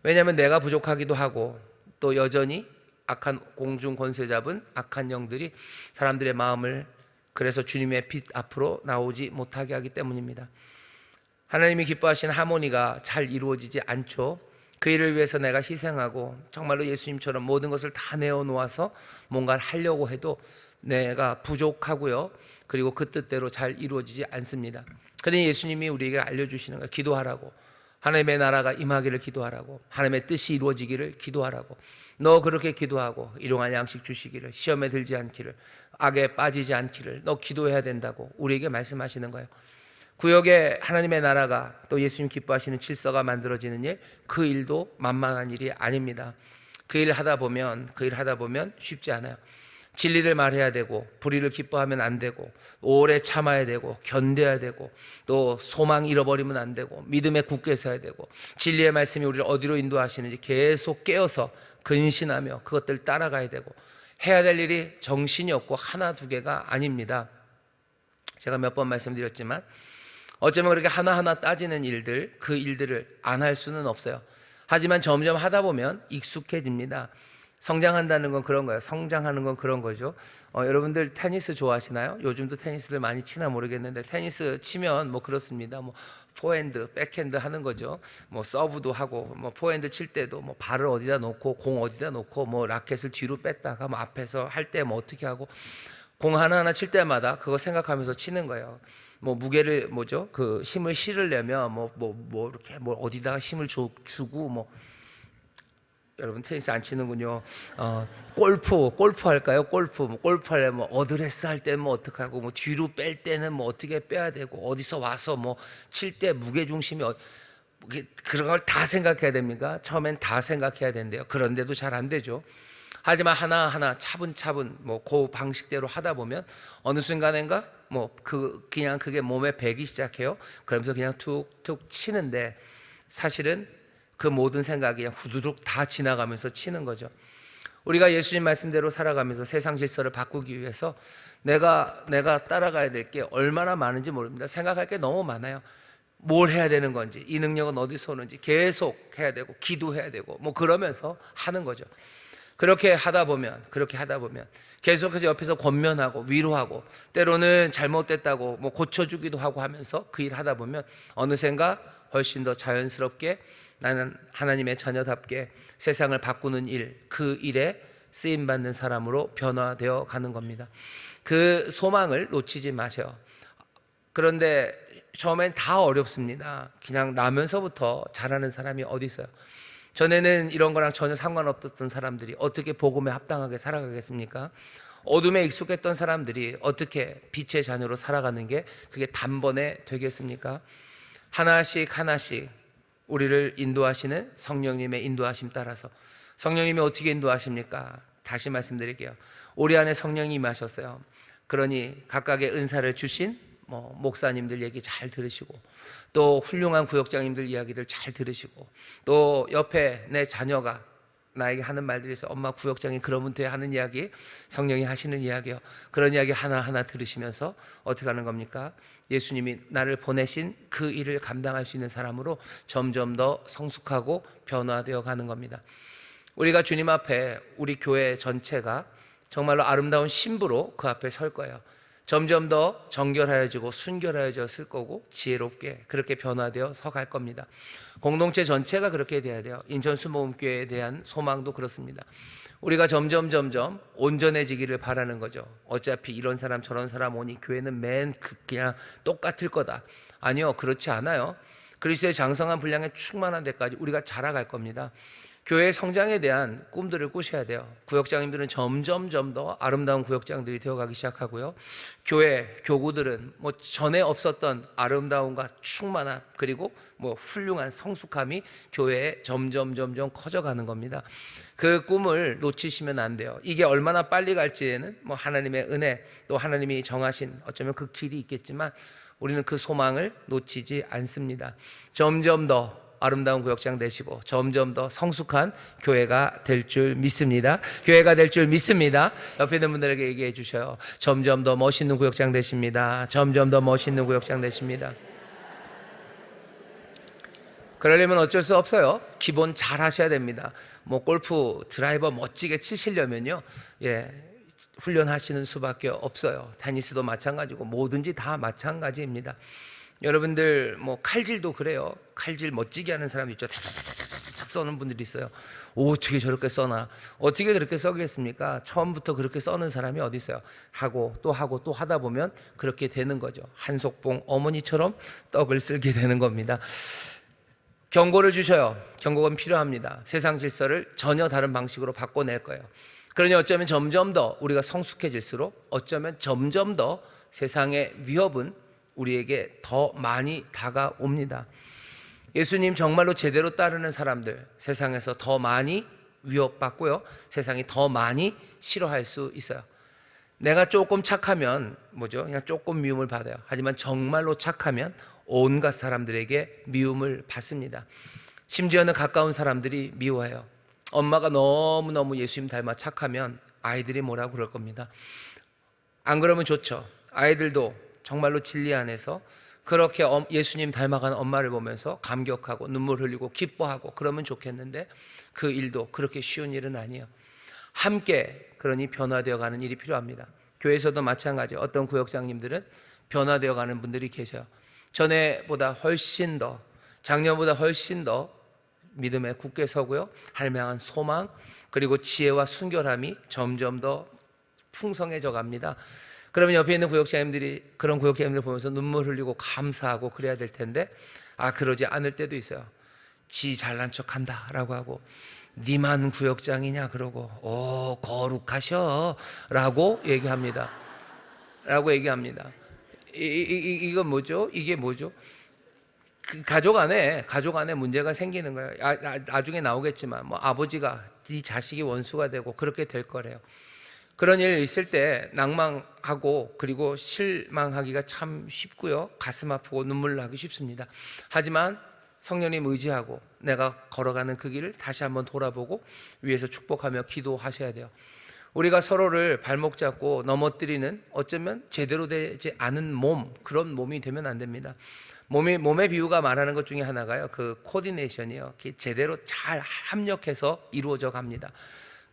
왜냐하면 내가 부족하기도 하고 또 여전히 악한 공중 권세 잡은 악한 영들이 사람들의 마음을 그래서 주님의 빛 앞으로 나오지 못하게 하기 때문입니다. 하나님이 기뻐하시는 하모니가 잘 이루어지지 않죠. 그 일을 위해서 내가 희생하고 정말로 예수님처럼 모든 것을 다 내어놓아서 뭔가를 하려고 해도 내가 부족하고요. 그리고 그 뜻대로 잘 이루어지지 않습니다. 그러니 예수님이 우리에게 알려주시는 거예요. 기도하라고. 하나님의 나라가 임하기를 기도하라고. 하나님의 뜻이 이루어지기를 기도하라고. 너 그렇게 기도하고 일용할 양식 주시기를, 시험에 들지 않기를, 악에 빠지지 않기를 너 기도해야 된다고 우리에게 말씀하시는 거예요. 구역에 하나님의 나라가 또 예수님 기뻐하시는 질서가 만들어지는 일, 그 일도 만만한 일이 아닙니다. 그 일 하다 보면 쉽지 않아요. 진리를 말해야 되고 불의를 기뻐하면 안 되고 오래 참아야 되고 견뎌야 되고 또 소망 잃어버리면 안 되고 믿음에 굳게 서야 되고 진리의 말씀이 우리를 어디로 인도하시는지 계속 깨어서 근신하며 그것들 따라가야 되고 해야 될 일이 정신이 없고 하나 두 개가 아닙니다. 제가 몇 번 말씀드렸지만 어쩌면 그렇게 하나하나 따지는 일들, 그 일들을 안 할 수는 없어요. 하지만 점점 하다 보면 익숙해집니다. 성장한다는 건 그런 거예요. 성장하는 건 그런 거죠. 여러분들 테니스 좋아하시나요? 요즘도 테니스를 많이 치나 모르겠는데 테니스 치면 뭐 그렇습니다. 뭐 포핸드, 백핸드 하는 거죠. 뭐 서브도 하고 뭐 포핸드 칠 때도 뭐 발을 어디다 놓고 공 어디다 놓고 뭐 라켓을 뒤로 뺐다가 뭐 앞에서 할 때 뭐 어떻게 하고 공 하나하나 칠 때마다 그거 생각하면서 치는 거예요. 뭐 무게를 뭐죠? 그 힘을 실으려면 뭐 이렇게 뭐 어디다가 힘을 주고 뭐 여러분 테니스 안 치는군요. 골프 할까요? 골프 하려면 뭐 어드레스 할 때는 뭐 어떻게 하고 뭐 뒤로 뺄 때는 뭐 어떻게 빼야 되고 어디서 와서 뭐 칠 때 무게 중심이 그런 걸 다 생각해야 됩니까? 처음엔 다 생각해야 된대요. 그런데도 잘 안 되죠. 하지만 하나하나 차분차분 뭐 그 방식대로 하다 보면 어느 순간인가 뭐 그냥 그게 몸에 배기 시작해요. 그러면서 그냥 툭툭 치는데 사실은 그 모든 생각이 그냥 후두둑 다 지나가면서 치는 거죠. 우리가 예수님 말씀대로 살아가면서 세상 질서를 바꾸기 위해서 내가 따라가야 될 게 얼마나 많은지 모릅니다. 생각할 게 너무 많아요. 뭘 해야 되는 건지, 이 능력은 어디서 오는지 계속 해야 되고 기도해야 되고 뭐 그러면서 하는 거죠. 그렇게 하다 보면 계속해서 옆에서 권면하고 위로하고 때로는 잘못됐다고 뭐 고쳐주기도 하고 하면서 그 일 하다 보면 어느샌가 훨씬 더 자연스럽게 나는 하나님의 자녀답게 세상을 바꾸는 일, 그 일에 쓰임받는 사람으로 변화되어 가는 겁니다. 그 소망을 놓치지 마세요. 그런데 처음엔 다 어렵습니다. 그냥 나면서부터 잘하는 사람이 어디 있어요? 전에는 이런 거랑 전혀 상관없었던 사람들이 어떻게 복음에 합당하게 살아가겠습니까? 어둠에 익숙했던 사람들이 어떻게 빛의 자녀로 살아가는 게 그게 단번에 되겠습니까? 하나씩 우리를 인도하시는 성령님의 인도하심 따라서. 성령님이 어떻게 인도하십니까? 다시 말씀드릴게요. 우리 안에 성령이 임하셨어요. 그러니 각각의 은사를 주신 목사님들 얘기 잘 들으시고 또 훌륭한 구역장님들 이야기들 잘 들으시고 또 옆에 내 자녀가 나에게 하는 말들이 있어. 엄마 구역장이 그러면 돼 하는 이야기, 성령이 하시는 이야기요. 그런 이야기 하나하나 들으시면서 어떻게 하는 겁니까? 예수님이 나를 보내신 그 일을 감당할 수 있는 사람으로 점점 더 성숙하고 변화되어 가는 겁니다. 우리가 주님 앞에 우리 교회 전체가 정말로 아름다운 신부로 그 앞에 설 거예요. 점점 더 정결하여지고 순결하여졌을 거고 지혜롭게 그렇게 변화되어 서갈 겁니다. 공동체 전체가 그렇게 돼야 돼요. 인천수모음교회에 대한 소망도 그렇습니다. 우리가 점점 온전해지기를 바라는 거죠. 어차피 이런 사람 저런 사람 오니 교회는 그냥 똑같을 거다. 아니요, 그렇지 않아요. 그리스도의 장성한 분량에 충만한 데까지 우리가 자라갈 겁니다. 교회 성장에 대한 꿈들을 꾸셔야 돼요. 구역장님들은 점점 더 아름다운 구역장들이 되어가기 시작하고요. 교구들은 전에 없었던 아름다움과 충만함 그리고 훌륭한 성숙함이 교회에 점점 커져가는 겁니다. 그 꿈을 놓치시면 안 돼요. 이게 얼마나 빨리 갈지에는 하나님의 은혜 또 하나님이 정하신 어쩌면 그 길이 있겠지만 우리는 그 소망을 놓치지 않습니다. 점점 더 아름다운 구역장 되시고 점점 더 성숙한 교회가 될 줄 믿습니다. 교회가 될 줄 믿습니다. 옆에 있는 분들에게 얘기해 주셔요. 점점 더 멋있는 구역장 되십니다. 점점 더 멋있는 구역장 되십니다. 그러려면 어쩔 수 없어요. 기본 잘 하셔야 됩니다. 골프 드라이버 멋지게 치시려면요, 훈련하시는 수밖에 없어요. 테니스도 마찬가지고 뭐든지 다 마찬가지입니다. 여러분들 칼질도 그래요. 칼질 멋지게 하는 사람 있죠. 다다다다닥 써는 분들이 있어요. 어떻게 저렇게 써나? 어떻게 그렇게 써겠습니까? 처음부터 그렇게 써는 사람이 어디 있어요? 하고 또 하다 보면 그렇게 되는 거죠. 한속봉 어머니처럼 떡을 쓸게 되는 겁니다. 경고를 주셔요. 경고가 필요합니다. 세상 질서를 전혀 다른 방식으로 바꿔낼 거예요. 그러니 어쩌면 점점 더 우리가 성숙해질수록 어쩌면 점점 더 세상의 위협은 우리에게 더 많이 다가옵니다. 예수님 정말로 제대로 따르는 사람들 세상에서 더 많이 위협받고요. 세상이 더 많이 싫어할 수 있어요. 내가 조금 착하면 그냥 조금 미움을 받아요. 하지만 정말로 착하면 온갖 사람들에게 미움을 받습니다. 심지어는 가까운 사람들이 미워해요. 엄마가 너무너무 예수님 닮아 착하면 아이들이 뭐라고 그럴 겁니다. 안 그러면 좋죠. 아이들도 정말로 진리 안에서 그렇게 예수님 닮아간 엄마를 보면서 감격하고 눈물 흘리고 기뻐하고 그러면 좋겠는데 그 일도 그렇게 쉬운 일은 아니에요. 함께 그러니 변화되어 가는 일이 필요합니다. 교회에서도 마찬가지예요. 어떤 구역장님들은 변화되어 가는 분들이 계셔요. 전에보다 훨씬 더, 작년보다 훨씬 더 믿음에 굳게 서고요, 하나님을 향한 소망 그리고 지혜와 순결함이 점점 더 풍성해져 갑니다. 그러면 옆에 있는 구역장님들이 그런 구역장님들 보면서 눈물 흘리고 감사하고 그래야 될 텐데, 그러지 않을 때도 있어요. 지 잘난 척한다 라고 하고, 니만 구역장이냐 그러고, 오 거룩하셔 라고 얘기합니다. 이건 뭐죠? 이게 뭐죠? 그 가족 안에 문제가 생기는 거예요. 나중에 나오겠지만 뭐 아버지가 네 자식이 원수가 되고 그렇게 될 거래요. 그런 일 있을 때 낭망하고 그리고 실망하기가 참 쉽고요, 가슴 아프고 눈물 나기 쉽습니다. 하지만 성령님 의지하고 내가 걸어가는 그 길을 다시 한번 돌아보고 위에서 축복하며 기도하셔야 돼요. 우리가 서로를 발목 잡고 넘어뜨리는, 어쩌면 제대로 되지 않은 그런 몸이 되면 안 됩니다. 몸의 비유가 말하는 것 중에 하나가요, 그 코디네이션이요, 제대로 잘 합력해서 이루어져 갑니다.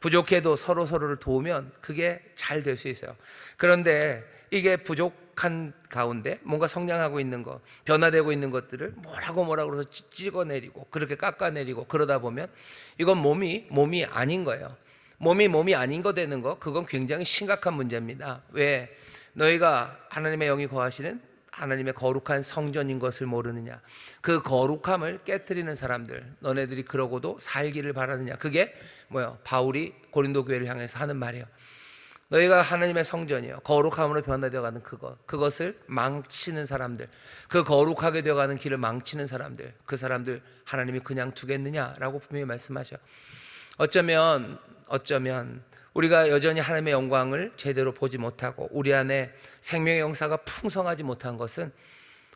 부족해도 서로를 도우면 그게 잘 될 수 있어요. 그런데 이게 부족한 가운데 뭔가 성장하고 있는 것, 변화되고 있는 것들을 뭐라고 그래서 찍어내리고 그렇게 깎아내리고 그러다 보면 이건 몸이 아닌 거예요. 몸이 아닌 거 되는 거, 그건 굉장히 심각한 문제입니다. 왜? 너희가 하나님의 영이 거하시는 하나님의 거룩한 성전인 것을 모르느냐? 그 거룩함을 깨트리는 사람들, 너네들이 그러고도 살기를 바라느냐? 그게 뭐예요? 바울이 고린도 교회를 향해서 하는 말이에요. 너희가 하나님의 성전이요, 거룩함으로 변화되어가는 그것을 망치는 사람들, 그 거룩하게 되어가는 길을 망치는 사람들, 그 사람들 하나님이 그냥 두겠느냐라고 분명히 말씀하셔. 어쩌면 우리가 여전히 하나님의 영광을 제대로 보지 못하고 우리 안에 생명의 영사가 풍성하지 못한 것은,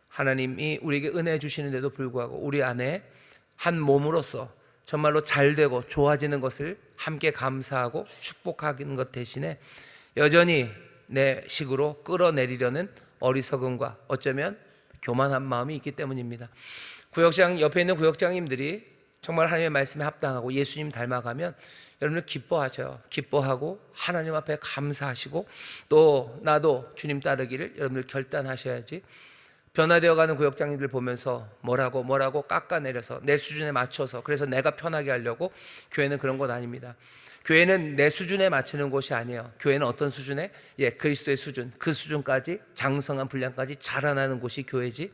하나님이 우리에게 은혜 주시는데도 불구하고 우리 안에 한 몸으로서 정말로 잘되고 좋아지는 것을 함께 감사하고 축복하는 것 대신에 여전히 내 식으로 끌어내리려는 어리석음과 어쩌면 교만한 마음이 있기 때문입니다. 구역장 옆에 있는 구역장님들이 정말 하나님의 말씀에 합당하고 예수님 닮아가면 여러분들 기뻐하고 하나님 앞에 감사하시고, 또 나도 주님 따르기를 여러분들 결단하셔야지. 변화되어가는 구역장님들 보면서 뭐라고 깎아내려서 내 수준에 맞춰서, 그래서 내가 편하게 하려고, 교회는 그런 것 아닙니다. 교회는 내 수준에 맞추는 곳이 아니에요. 교회는 어떤 수준에? 그리스도의 수준, 그 수준까지, 장성한 분량까지 자라나는 곳이 교회지,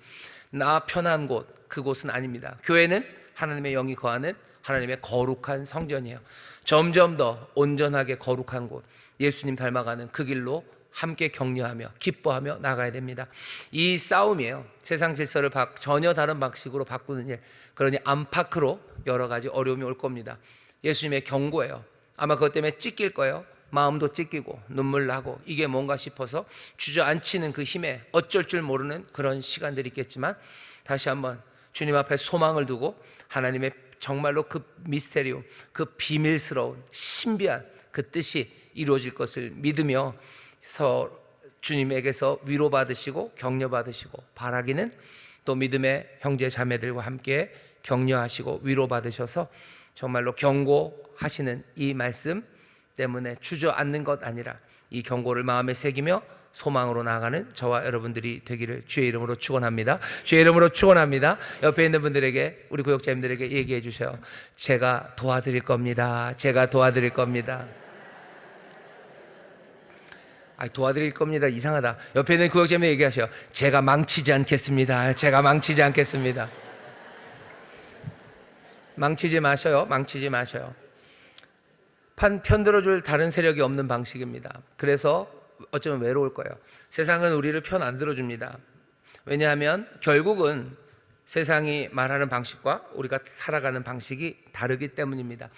나 편한 곳, 그곳은 아닙니다. 교회는 하나님의 영이 거하는 하나님의 거룩한 성전이에요. 점점 더 온전하게 거룩한 곳, 예수님 닮아가는 그 길로 함께 격려하며 기뻐하며 나가야 됩니다. 이 싸움이에요. 세상 질서를 전혀 다른 방식으로 바꾸는 일, 그러니 안팎으로 여러 가지 어려움이 올 겁니다. 예수님의 경고예요. 아마 그것 때문에 찢길 거예요. 마음도 찢기고 눈물 나고 이게 뭔가 싶어서 주저앉히는 그 힘에 어쩔 줄 모르는 그런 시간들이 있겠지만, 다시 한번 주님 앞에 소망을 두고 하나님의 정말로 그 미스테리움, 그 비밀스러운 신비한 그 뜻이 이루어질 것을 믿으며 주님에게서 위로받으시고 격려받으시고 바라기는, 또 믿음의 형제 자매들과 함께 격려하시고 위로받으셔서 정말로 경고하시는 이 말씀 때문에 주저앉는 것 아니라 이 경고를 마음에 새기며 소망으로 나아가는 저와 여러분들이 되기를 주의 이름으로 축원합니다. 주의 이름으로 축원합니다. 옆에 있는 분들에게, 우리 구역자님들에게 얘기해 주세요. 제가 도와드릴 겁니다. 제가 도와드릴 겁니다. 도와드릴 겁니다. 이상하다. 옆에 있는 구역자님 얘기하셔요. 제가 망치지 않겠습니다. 제가 망치지 않겠습니다. 망치지 마셔요. 편들어줄 다른 세력이 없는 방식입니다. 그래서 어쩌면 외로울 거예요. 세상은 우리를 편 안 들어줍니다. 왜냐하면 결국은 세상이 말하는 방식과 우리가 살아가는 방식이 다르기 때문입니다.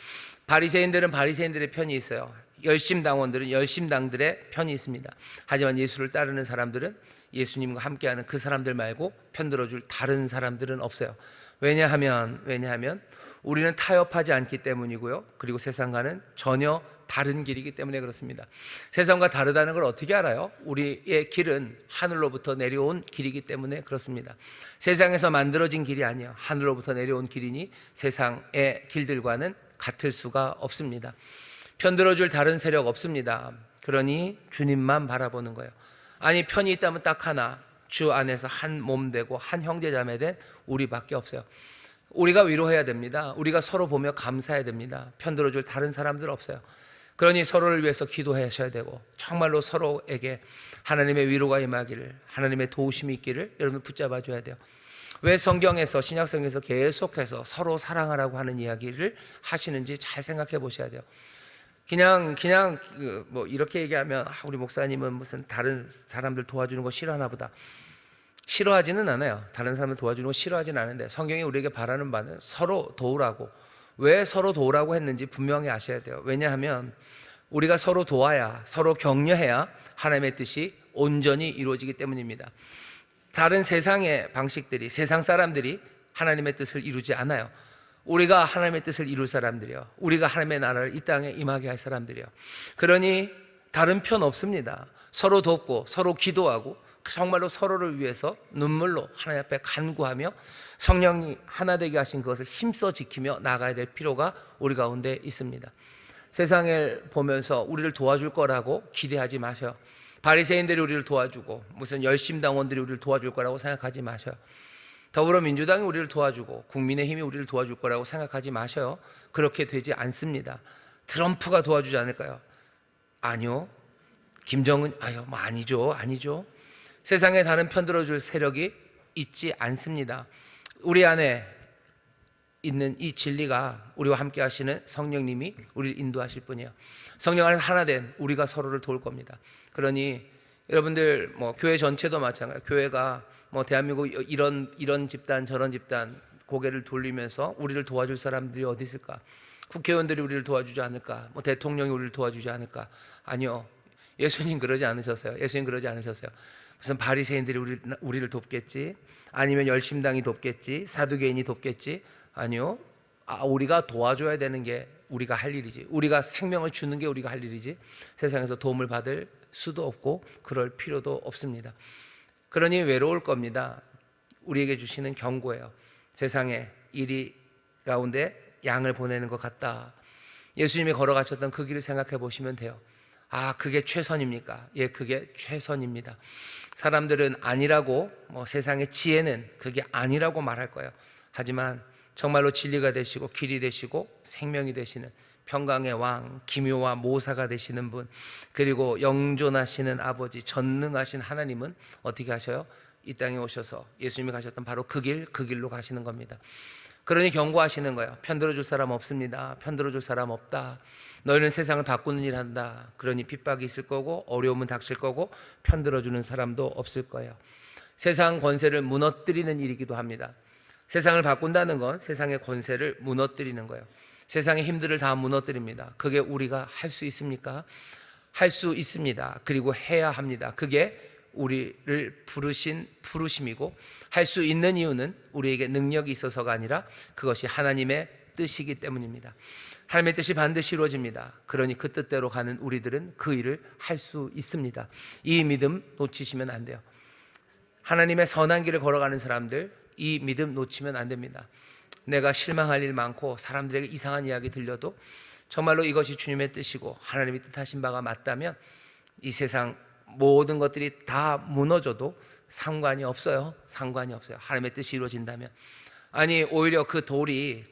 바리새인들은 바리새인들의 편이 있어요. 열심당원들은 열심당들의 편이 있습니다. 하지만 예수를 따르는 사람들은 예수님과 함께하는 그 사람들 말고 편들어줄 다른 사람들은 없어요. 왜냐하면 우리는 타협하지 않기 때문이고요, 그리고 세상과는 전혀 다른 길이기 때문에 그렇습니다. 세상과 다르다는 걸 어떻게 알아요? 우리의 길은 하늘로부터 내려온 길이기 때문에 그렇습니다. 세상에서 만들어진 길이 아니에요. 하늘로부터 내려온 길이니 세상의 길들과는 같을 수가 없습니다. 편들어줄 다른 세력 없습니다. 그러니 주님만 바라보는 거예요. 아니 편이 있다면 딱 하나, 주 안에서 한 몸 되고 한 형제자매 된 우리밖에 없어요. 우리가 위로해야 됩니다. 우리가 서로 보며 감사해야 됩니다. 편들어줄 다른 사람들 없어요. 그러니 서로를 위해서 기도하셔야 되고 정말로 서로에게 하나님의 위로가 임하기를, 하나님의 도우심이 있기를 여러분 붙잡아 줘야 돼요. 왜 성경에서, 신약성경에서 계속해서 서로 사랑하라고 하는 이야기를 하시는지 잘 생각해 보셔야 돼요. 그냥 뭐 이렇게 얘기하면 우리 목사님은 무슨 다른 사람들 도와주는 거 싫어하나 보다. 싫어하지는 않아요. 다른 사람을 도와주는 거 싫어하지는 않은데 성경이 우리에게 바라는 바는 서로 도우라고. 왜 서로 도우라고 했는지 분명히 아셔야 돼요. 왜냐하면 우리가 서로 도와야, 서로 격려해야 하나님의 뜻이 온전히 이루어지기 때문입니다. 다른 세상의 방식들이, 세상 사람들이 하나님의 뜻을 이루지 않아요. 우리가 하나님의 뜻을 이룰 사람들이요, 우리가 하나님의 나라를 이 땅에 임하게 할 사람들이요. 그러니 다른 편 없습니다. 서로 돕고 서로 기도하고 정말로 서로를 위해서 눈물로 하나님 앞에 간구하며 성령이 하나 되게 하신 그것을 힘써 지키며 나가야 될 필요가 우리 가운데 있습니다. 세상을 보면서 우리를 도와줄 거라고 기대하지 마셔요. 바리새인들이 우리를 도와주고 무슨 열심당원들이 우리를 도와줄 거라고 생각하지 마셔요. 더불어민주당이 우리를 도와주고 국민의힘이 우리를 도와줄 거라고 생각하지 마셔요. 그렇게 되지 않습니다. 트럼프가 도와주지 않을까요? 아니요. 김정은 아니죠. 세상에 다른 편들어줄 세력이 있지 않습니다. 우리 안에 있는 이 진리가 우리와 함께 하시는 성령님이 우리를 인도하실 뿐이에요. 성령 안에 하나 된 우리가 서로를 도울 겁니다. 그러니 여러분들 뭐 교회 전체도 마찬가지예요. 교회가 뭐 대한민국 이런 집단 저런 집단 고개를 돌리면서 우리를 도와줄 사람들이 어디 있을까? 국회의원들이 우리를 도와주지 않을까? 뭐 대통령이 우리를 도와주지 않을까? 아니요. 예수님 그러지 않으셨어요. 예수님 그러지 않으셨어요. 무슨 바리새인들이 우리를 돕겠지? 아니면 열심당이 돕겠지? 사두개인이 돕겠지? 아니요. 우리가 도와줘야 되는 게 우리가 할 일이지. 우리가 생명을 주는 게 우리가 할 일이지. 세상에서 도움을 받을 수도 없고 그럴 필요도 없습니다. 그러니 외로울 겁니다. 우리에게 주시는 경고예요. 세상에 이리 가운데 양을 보내는 것 같다. 예수님이 걸어가셨던 그 길을 생각해 보시면 돼요. 그게 최선입니까? 예, 그게 최선입니다. 사람들은 아니라고, 세상의 지혜는 그게 아니라고 말할 거예요. 하지만 정말로 진리가 되시고 길이 되시고 생명이 되시는 평강의 왕, 기묘와 모사가 되시는 분, 그리고 영존하시는 아버지, 전능하신 하나님은 어떻게 하셔요? 이 땅에 오셔서 예수님이 가셨던 바로 그 길로 가시는 겁니다. 그러니 경고하시는 거예요. 편들어줄 사람 없습니다. 편들어줄 사람 없다. 너희는 세상을 바꾸는 일 한다. 그러니 핍박이 있을 거고 어려움은 닥칠 거고 편들어주는 사람도 없을 거예요. 세상 권세를 무너뜨리는 일이기도 합니다. 세상을 바꾼다는 건 세상의 권세를 무너뜨리는 거예요. 세상의 힘들을 다 무너뜨립니다. 그게 우리가 할 수 있습니까? 할 수 있습니다. 그리고 해야 합니다. 그게 우리를 부르신 부르심이고 할 수 있는 이유는 우리에게 능력이 있어서가 아니라 그것이 하나님의 뜻이기 때문입니다. 하나님의 뜻이 반드시 이루어집니다. 그러니 그 뜻대로 가는 우리들은 그 일을 할 수 있습니다. 이 믿음 놓치시면 안 돼요. 하나님의 선한 길을 걸어가는 사람들, 이 믿음 놓치면 안 됩니다. 내가 실망할 일 많고 사람들에게 이상한 이야기 들려도 정말로 이것이 주님의 뜻이고 하나님이 뜻하신 바가 맞다면 이 세상 모든 것들이 다 무너져도 상관이 없어요. 하나님의 뜻이 이루어진다면. 아니 오히려 그 돌이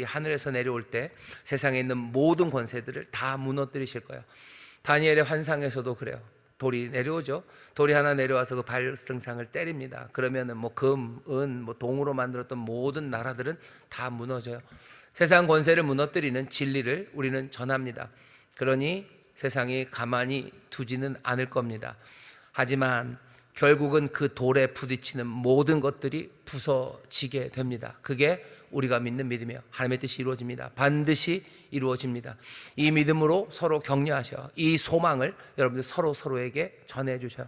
하늘에서 내려올 때 세상에 있는 모든 권세들을 다 무너뜨리실 거예요. 다니엘의 환상에서도 그래요. 돌이 내려오죠. 돌이 하나 내려와서 그 발등상을 때립니다. 그러면은 금, 은, 동으로 만들었던 모든 나라들은 다 무너져요. 세상 권세를 무너뜨리는 진리를 우리는 전합니다. 그러니 세상이 가만히 두지는 않을 겁니다. 하지만 결국은 그 돌에 부딪히는 모든 것들이 부서지게 됩니다. 그게 우리가 믿는 믿음이에요. 하나님의 뜻이 이루어집니다. 반드시 이루어집니다. 이 믿음으로 서로 격려하셔. 이 소망을 여러분들 서로에게 전해주셔.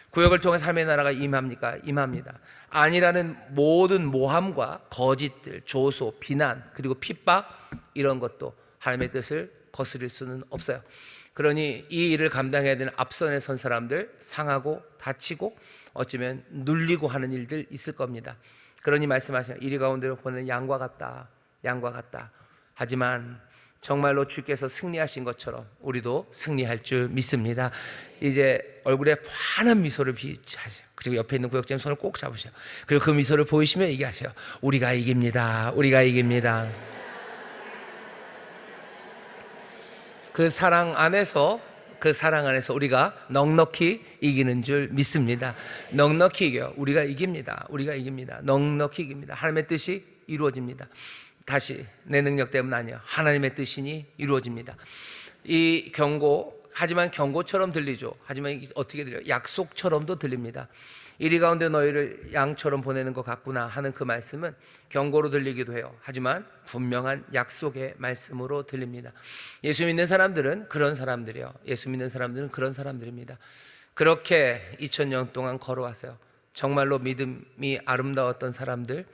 구역을 통해 삶의 나라가 임합니까? 임합니다. 아니라는 모든 모함과 거짓들, 조소, 비난, 그리고 핍박 이런 것도 하나님의 뜻을 거스릴 수는 없어요. 그러니 이 일을 감당해야 되는 앞선에 선 사람들 상하고 다치고 어쩌면 눌리고 하는 일들 있을 겁니다. 그러니 말씀하시는 이리 가운데로 보내는 양과 같다. 하지만 정말로 주께서 승리하신 것처럼 우리도 승리할 줄 믿습니다. 이제 얼굴에 환한 미소를 비치하세요. 그리고 옆에 있는 구역장님 손을 꼭 잡으세요. 그리고 그 미소를 보이시며 얘기하세요. 우리가 이깁니다. 우리가 이깁니다. 그 사랑 안에서 우리가 넉넉히 이기는 줄 믿습니다. 넉넉히 이겨요. 우리가 이깁니다. 우리가 이깁니다. 넉넉히 이깁니다. 하나님의 뜻이 이루어집니다. 다시 내 능력 때문 아니에요. 하나님의 뜻이니 이루어집니다. 이 경고, 하지만 경고처럼 들리죠. 하지만 이게 어떻게 들려요? 약속처럼도 들립니다. 이리 가운데 너희를 양처럼 보내는 것 같구나 하는 그 말씀은 경고로 들리기도 해요. 하지만 분명한 약속의 말씀으로 들립니다. 예수 믿는 사람들은 그런 사람들이에요. 예수 믿는 사람들은 그런 사람들입니다. 그렇게 2000년 동안 걸어왔어요. 정말로 믿음이 아름다웠던 사람들,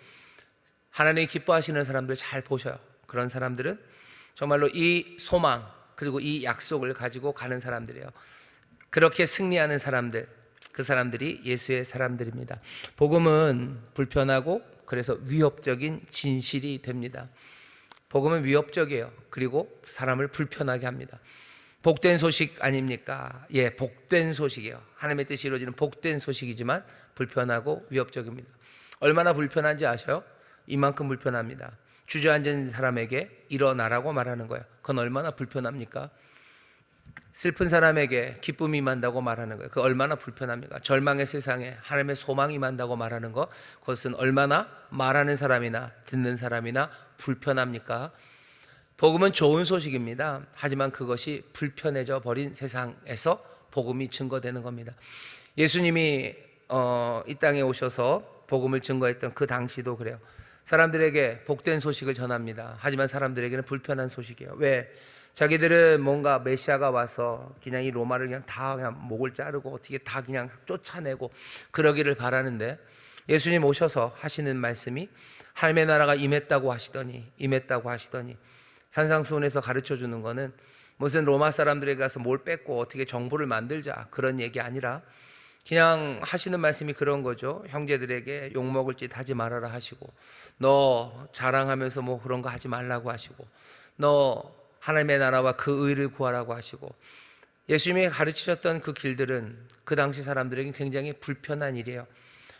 하나님이 기뻐하시는 사람들 잘 보셔요. 그런 사람들은 정말로 이 소망 그리고 이 약속을 가지고 가는 사람들이에요. 그렇게 승리하는 사람들, 그 사람들이 예수의 사람들입니다. 복음은 불편하고 그래서 위협적인 진실이 됩니다. 복음은 위협적이에요. 그리고 사람을 불편하게 합니다. 복된 소식 아닙니까? 예, 복된 소식이에요. 하나님의 뜻이 이루어지는 복된 소식이지만 불편하고 위협적입니다. 얼마나 불편한지 아셔요? 이만큼 불편합니다. 주저앉은 사람에게 일어나라고 말하는 거예요. 그건 얼마나 불편합니까? 슬픈 사람에게 기쁨이 임한다고 말하는 거예요. 그 얼마나 불편합니까? 절망의 세상에 하나님의 소망이 임한다고 말하는 것, 그것은 얼마나 말하는 사람이나 듣는 사람이나 불편합니까? 복음은 좋은 소식입니다. 하지만 그것이 불편해져 버린 세상에서 복음이 증거되는 겁니다. 예수님이 이 땅에 오셔서 복음을 증거했던 그 당시도 그래요. 사람들에게 복된 소식을 전합니다. 하지만 사람들에게는 불편한 소식이에요. 왜? 자기들은 뭔가 메시아가 와서 그냥 이 로마를 그냥 목을 자르고 어떻게 다 그냥 쫓아내고 그러기를 바라는데, 예수님 오셔서 하시는 말씀이 하나님의 나라가 임했다고 하시더니 산상수훈에서 가르쳐 주는 거는 무슨 로마 사람들에게 가서 뭘 뺏고 어떻게 정부를 만들자 그런 얘기 아니라 그냥 하시는 말씀이 그런 거죠. 형제들에게 욕먹을 짓 하지 말아라 하시고, 너 자랑하면서 뭐 그런 거 하지 말라고 하시고, 너 하나님의 나라와 그 의를 구하라고 하시고, 예수님이 가르치셨던 그 길들은 그 당시 사람들에게 굉장히 불편한 일이에요.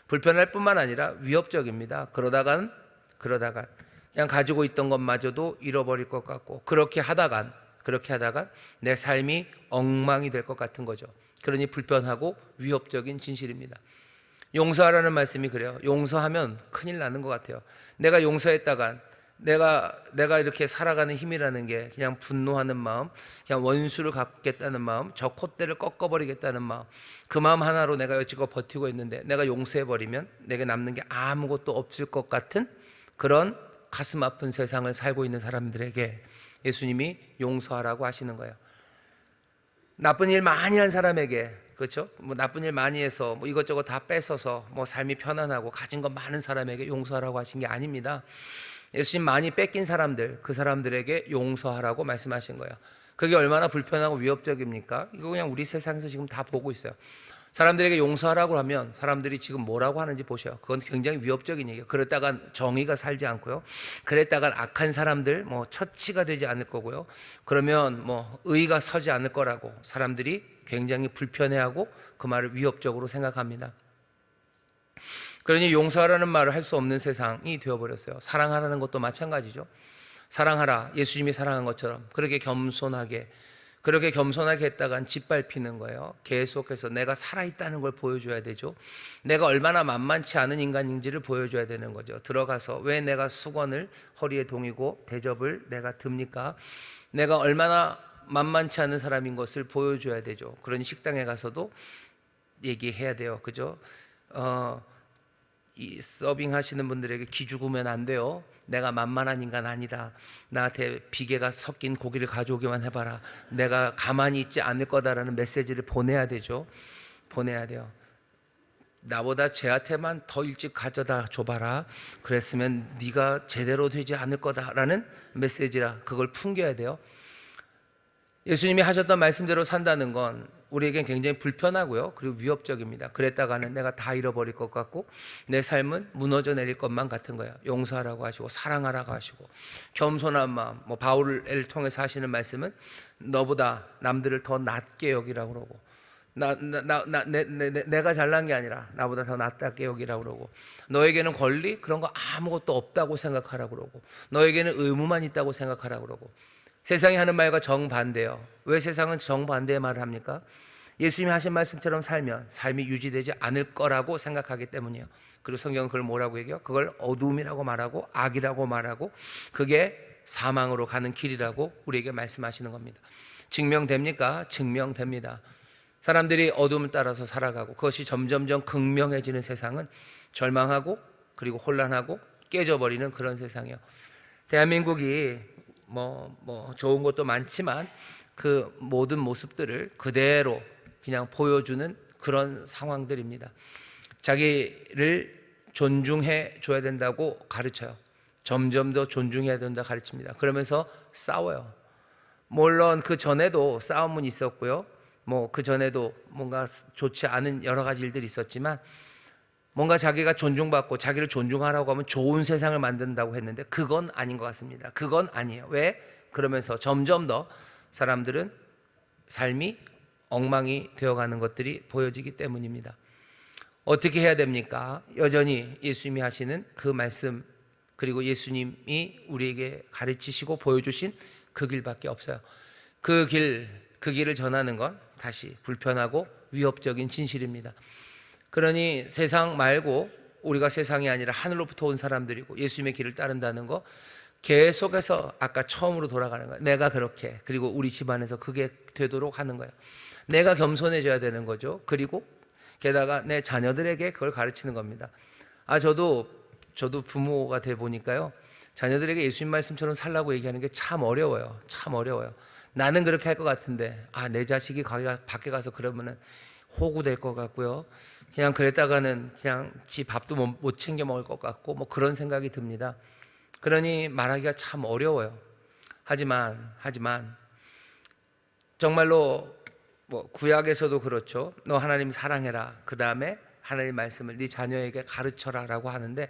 불편할 뿐만 아니라 위협적입니다. 그러다간 그냥 가지고 있던 것마저도 잃어버릴 것 같고, 그렇게 하다간 내 삶이 엉망이 될 것 같은 거죠. 그러니 불편하고 위협적인 진실입니다. 용서하라는 말씀이 그래요. 용서하면 큰일 나는 것 같아요. 내가 용서했다간 내가 이렇게 살아가는 힘이라는 게 그냥 분노하는 마음, 그냥 원수를 갚겠다는 마음, 저 콧대를 꺾어버리겠다는 마음, 그 마음 하나로 내가 여지껏 버티고 있는데 내가 용서해버리면 내게 남는 게 아무것도 없을 것 같은 그런 가슴 아픈 세상을 살고 있는 사람들에게 예수님이 용서하라고 하시는 거예요. 나쁜 일 많이 한 사람에게, 그렇죠? 뭐 나쁜 일 많이 해서 뭐 이것저것 다 뺏어서 뭐 삶이 편안하고 가진 것 많은 사람에게 용서하라고 하신 게 아닙니다. 예수님 많이 뺏긴 사람들, 그 사람들에게 용서하라고 말씀하신 거예요. 그게 얼마나 불편하고 위협적입니까? 이거 그냥 우리 세상에서 지금 다 보고 있어요. 사람들에게 용서하라고 하면 사람들이 지금 뭐라고 하는지 보셔요. 그건 굉장히 위협적인 얘기예요. 그랬다간 정의가 살지 않고요, 그랬다간 악한 사람들 뭐 처치가 되지 않을 거고요, 그러면 뭐 의가 서지 않을 거라고 사람들이 굉장히 불편해하고 그 말을 위협적으로 생각합니다. 그러니 용서하라는 말을 할 수 없는 세상이 되어버렸어요. 사랑하라는 것도 마찬가지죠. 사랑하라, 예수님이 사랑한 것처럼 그렇게 겸손하게 했다간 짓밟히는 거예요. 계속해서 내가 살아있다는 걸 보여줘야 되죠. 내가 얼마나 만만치 않은 인간인지를 보여줘야 되는 거죠. 들어가서 왜 내가 수건을 허리에 동이고 대접을 내가 듭니까? 내가 얼마나 만만치 않은 사람인 것을 보여줘야 되죠. 그런 식당에 가서도 얘기해야 돼요. 그죠? 이 서빙 하시는 분들에게 기죽으면 안 돼요. 내가 만만한 인간 아니다. 나한테 비계가 섞인 고기를 가져오기만 해봐라. 내가 가만히 있지 않을 거다라는 메시지를 보내야 되죠. 보내야 돼요. 나보다 쟤한테만 더 일찍 가져다 줘봐라. 그랬으면 네가 제대로 되지 않을 거다라는 메시지라 그걸 풍겨야 돼요. 예수님이 하셨던 말씀대로 산다는 건 우리에겐 굉장히 불편하고요, 그리고 위협적입니다. 그랬다가는 내가 다 잃어버릴 것 같고 내 삶은 무너져 내릴 것만 같은 거예요. 용서하라고 하시고 사랑하라고 하시고 겸손한 마음, 바울을 통해서 하시는 말씀은 너보다 남들을 더 낮게 여기라고 그러고 내가 잘난 게 아니라 나보다 더 낫다게 여기라고 그러고 너에게는 권리 그런 거 아무것도 없다고 생각하라고 그러고 너에게는 의무만 있다고 생각하라고 그러고 세상이 하는 말과 정반대예요. 왜 세상은 정반대의 말을 합니까? 예수님이 하신 말씀처럼 살면 삶이 유지되지 않을 거라고 생각하기 때문이에요. 그리고 성경은 그걸 뭐라고 얘기해요? 그걸 어두움이라고 말하고 악이라고 말하고 그게 사망으로 가는 길이라고 우리에게 말씀하시는 겁니다. 증명됩니까? 증명됩니다. 사람들이 어둠을 따라서 살아가고 그것이 점점점 극명해지는 세상은 절망하고 그리고 혼란하고 깨져버리는 그런 세상이에요. 대한민국이 좋은 것도 많지만 그 모든 모습들을 그대로 그냥 보여주는 그런 상황들입니다. 자기를 존중해 줘야 된다고 가르쳐요. 점점 더 존중해야 된다고 가르칩니다. 그러면서 싸워요. 물론 그 전에도 싸움은 있었고요. 그 전에도 뭔가 좋지 않은 여러 가지 일들이 있었지만 뭔가 자기가 존중받고 자기를 존중하라고 하면 좋은 세상을 만든다고 했는데 그건 아닌 것 같습니다. 그건 아니에요. 왜? 그러면서 점점 더 사람들은 삶이 엉망이 되어가는 것들이 보여지기 때문입니다. 어떻게 해야 됩니까? 여전히 예수님이 하시는 그 말씀 그리고 예수님이 우리에게 가르치시고 보여주신 그 길밖에 없어요. 그 길을 전하는 건 다시 불편하고 위협적인 진실입니다. 그러니 세상 말고 우리가 세상이 아니라 하늘로부터 온 사람들이고 예수님의 길을 따른다는 거 계속해서 아까 처음으로 돌아가는 거예요. 내가 그렇게 그리고 우리 집안에서 그게 되도록 하는 거예요. 내가 겸손해져야 되는 거죠. 그리고 게다가 내 자녀들에게 그걸 가르치는 겁니다. 저도 부모가 돼 보니까요, 자녀들에게 예수님 말씀처럼 살라고 얘기하는 게 참 어려워요. 참 어려워요. 나는 그렇게 할 것 같은데 내 자식이 밖에 가서 그러면은 호구 될 것 같고요. 그냥 그랬다가는 그냥 지 밥도 못 챙겨 먹을 것 같고 그런 생각이 듭니다. 그러니 말하기가 참 어려워요. 하지만 정말로 구약에서도 그렇죠. 너 하나님 사랑해라. 그 다음에 하나님 말씀을 네 자녀에게 가르쳐라라고 하는데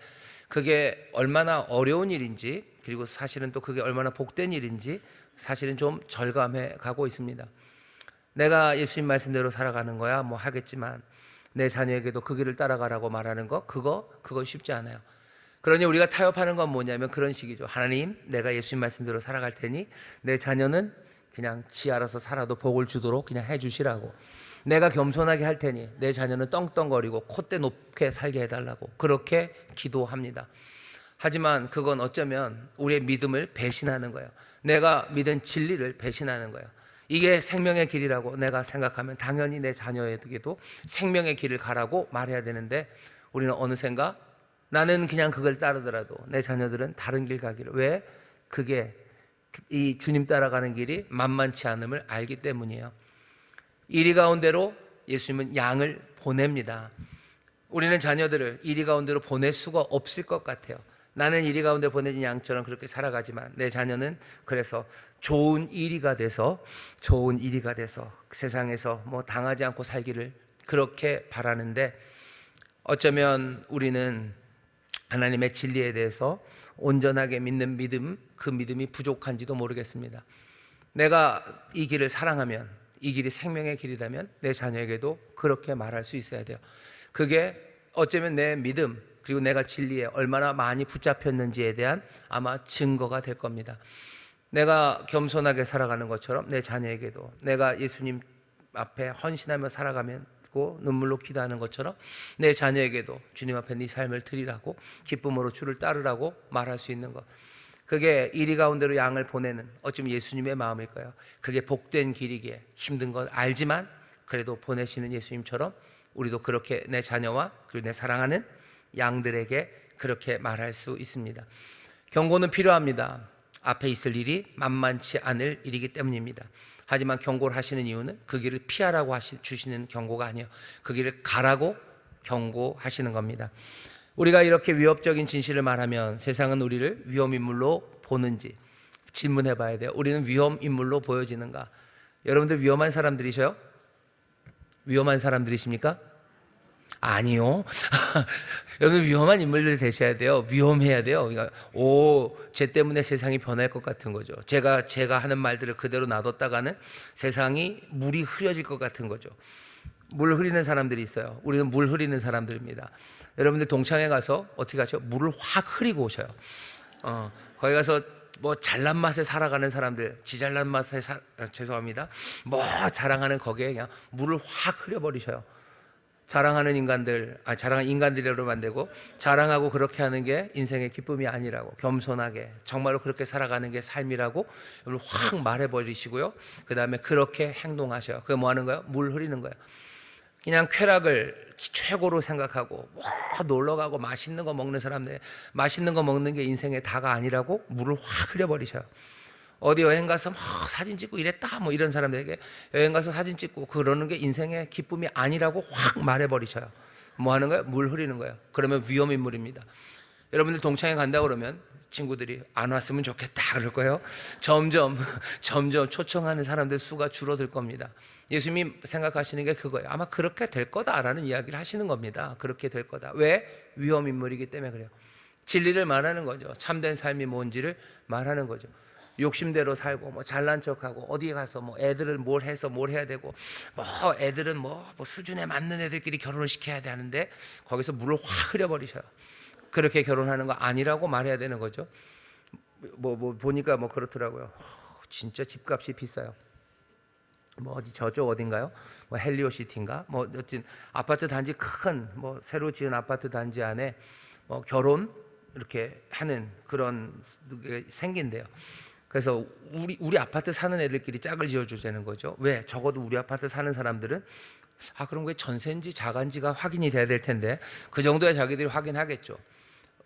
그게 얼마나 어려운 일인지 그리고 사실은 또 그게 얼마나 복된 일인지 사실은 좀 절감해 가고 있습니다. 내가 예수님 말씀대로 살아가는 거야 하겠지만 내 자녀에게도 그 길을 따라가라고 말하는 거 그건 쉽지 않아요. 그러니 우리가 타협하는 건 뭐냐면 그런 식이죠. 하나님, 내가 예수님 말씀대로 살아갈 테니 내 자녀는 그냥 지 알아서 살아도 복을 주도록 그냥 해주시라고. 내가 겸손하게 할 테니 내 자녀는 떵떵거리고 콧대 높게 살게 해달라고 그렇게 기도합니다. 하지만 그건 어쩌면 우리의 믿음을 배신하는 거예요. 내가 믿은 진리를 배신하는 거예요. 이게 생명의 길이라고 내가 생각하면 당연히 내 자녀에게도 생명의 길을 가라고 말해야 되는데 우리는 어느샌가 나는 그냥 그걸 따르더라도 내 자녀들은 다른 길 가기를. 왜? 그게 이 주님 따라가는 길이 만만치 않음을 알기 때문이에요. 이리 가운데로 예수님은 양을 보냅니다. 우리는 자녀들을 이리 가운데로 보낼 수가 없을 것 같아요. 나는 이리 가운데 보내진 양처럼 그렇게 살아가지만 내 자녀는 그래서 좋은 이리가 돼서 세상에서 당하지 않고 살기를 그렇게 바라는데 어쩌면 우리는 하나님의 진리에 대해서 온전하게 믿는 믿음, 그 믿음이 부족한지도 모르겠습니다. 내가 이 길을 사랑하면 이 길이 생명의 길이라면 내 자녀에게도 그렇게 말할 수 있어야 돼요. 그게 어쩌면 내 믿음 그리고 내가 진리에 얼마나 많이 붙잡혔는지에 대한 아마 증거가 될 겁니다. 내가 겸손하게 살아가는 것처럼 내 자녀에게도 내가 예수님 앞에 헌신하며 살아가면 눈물로 기도하는 것처럼 내 자녀에게도 주님 앞에 네 삶을 드리라고 기쁨으로 주를 따르라고 말할 수 있는 것, 그게 이리 가운데로 양을 보내는 어쩌면 예수님의 마음일까요? 그게 복된 길이기에 힘든 건 알지만 그래도 보내시는 예수님처럼 우리도 그렇게 내 자녀와 그리고 내 사랑하는 양들에게 그렇게 말할 수 있습니다. 경고는 필요합니다. 앞에 있을 일이 만만치 않을 일이기 때문입니다. 하지만 경고를 하시는 이유는 그 길을 피하라고 주시는 경고가 아니에요. 그 길을 가라고 경고하시는 겁니다. 우리가 이렇게 위협적인 진실을 말하면 세상은 우리를 위험인물로 보는지 질문해 봐야 돼요. 우리는 위험인물로 보여지는가? 여러분들 위험한 사람들이셔요? 위험한 사람들이십니까? 아니요. 여러분 위험한 인물들 되셔야 돼요. 위험해야 돼요. 그러니까 쟤 때문에 세상이 변할 것 같은 거죠. 제가 하는 말들을 그대로 놔뒀다가는 세상이 물이 흐려질 것 같은 거죠. 물 흐리는 사람들이 있어요. 우리는 물 흐리는 사람들입니다. 여러분들 동창회 가서 어떻게 하죠? 물을 확 흐리고 오셔요. 거기 가서 뭐 잘난 맛에 살아가는 사람들, 지잘난 맛에 죄송합니다. 뭐 자랑하는 거기에 그냥 물을 확 흐려버리셔요. 자랑하는 인간들로 만들고 자랑하고 그렇게 하는 게 인생의 기쁨이 아니라고, 겸손하게 정말로 그렇게 살아가는 게 삶이라고 여러분 확 말해버리시고요. 그 다음에 그렇게 행동하셔요. 그게 뭐 하는 거예요? 물 흐리는 거예요. 그냥 쾌락을 최고로 생각하고 뭐 놀러가고 맛있는 거 먹는 사람들, 맛있는 거 먹는 게 인생의 다가 아니라고 물을 확 흐려버리셔요. 어디 여행 가서 뭐 사진 찍고 이랬다 뭐 이런 사람들에게 여행 가서 사진 찍고 그러는 게 인생의 기쁨이 아니라고 확 말해버리셔요. 뭐 하는 거예요? 물 흐리는 거예요. 그러면 위험인물입니다. 여러분들 동창회 간다 그러면 친구들이 안 왔으면 좋겠다 그럴 거예요. 점점 초청하는 사람들 수가 줄어들 겁니다. 예수님이 생각하시는 게 그거예요. 아마 그렇게 될 거다라는 이야기를 하시는 겁니다. 그렇게 될 거다. 왜? 위험인물이기 때문에 그래요. 진리를 말하는 거죠. 참된 삶이 뭔지를 말하는 거죠. 욕심대로 살고 뭐 잘난 척하고 어디 가서 뭐 애들을 뭘 해서 뭘 해야 되고 뭐 애들은 뭐 수준에 맞는 애들끼리 결혼을 시켜야 되는데 거기서 물을 확 흐려버리셔요. 그렇게 결혼하는 거 아니라고 말해야 되는 거죠. 뭐 보니까 뭐 그렇더라고요. 진짜 집값이 비싸요. 뭐 어디 저쪽 어딘가요? 뭐 헬리오시티인가? 뭐 여튼 아파트 단지 큰 뭐 새로 지은 아파트 단지 안에 뭐 결혼 이렇게 하는 그런 게 생긴대요. 그래서 우리 아파트 사는 애들끼리 짝을 지어주자는 거죠. 왜? 적어도 우리 아파트 사는 사람들은 그럼 그게 전세인지 자가인지가 확인이 돼야 될 텐데 그 정도야 자기들이 확인하겠죠.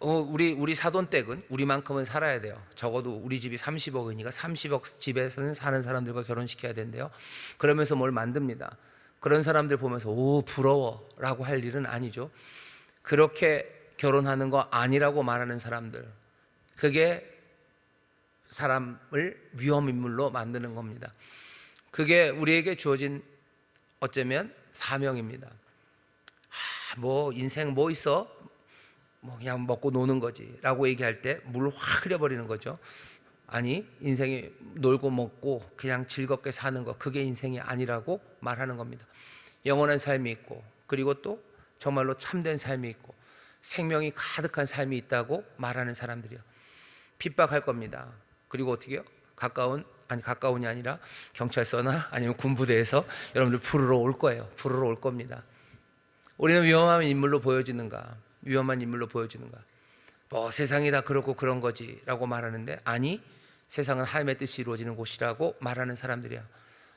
우리 사돈댁은 우리만큼은 살아야 돼요. 적어도 우리 집이 30억이니까 30억 집에서는 사는 사람들과 결혼시켜야 된대요. 그러면서 뭘 만듭니다. 그런 사람들 보면서 부러워라고 할 일은 아니죠. 그렇게 결혼하는 거 아니라고 말하는 사람들, 그게 사람을 위험인물로 만드는 겁니다. 그게 우리에게 주어진 어쩌면 사명입니다. 뭐 인생 뭐 있어? 뭐 그냥 먹고 노는 거지 라고 얘기할 때 물을 확 흐려버리는 거죠. 아니, 인생이 놀고 먹고 그냥 즐겁게 사는 거, 그게 인생이 아니라고 말하는 겁니다. 영원한 삶이 있고, 그리고 또 정말로 참된 삶이 있고, 생명이 가득한 삶이 있다고 말하는 사람들이요. 핍박할 겁니다. 그리고 어떻게 해요? 가까운이 아니라 경찰서나 아니면 군부대에서 여러분들 부르러 올 거예요. 부르러 올 겁니다. 우리는 위험한 인물로 보여지는가? 위험한 인물로 보여지는가? 뭐 세상이 다 그렇고 그런 거지라고 말하는데, 아니, 세상은 하나님의 뜻이 이루어지는 곳이라고 말하는 사람들이야.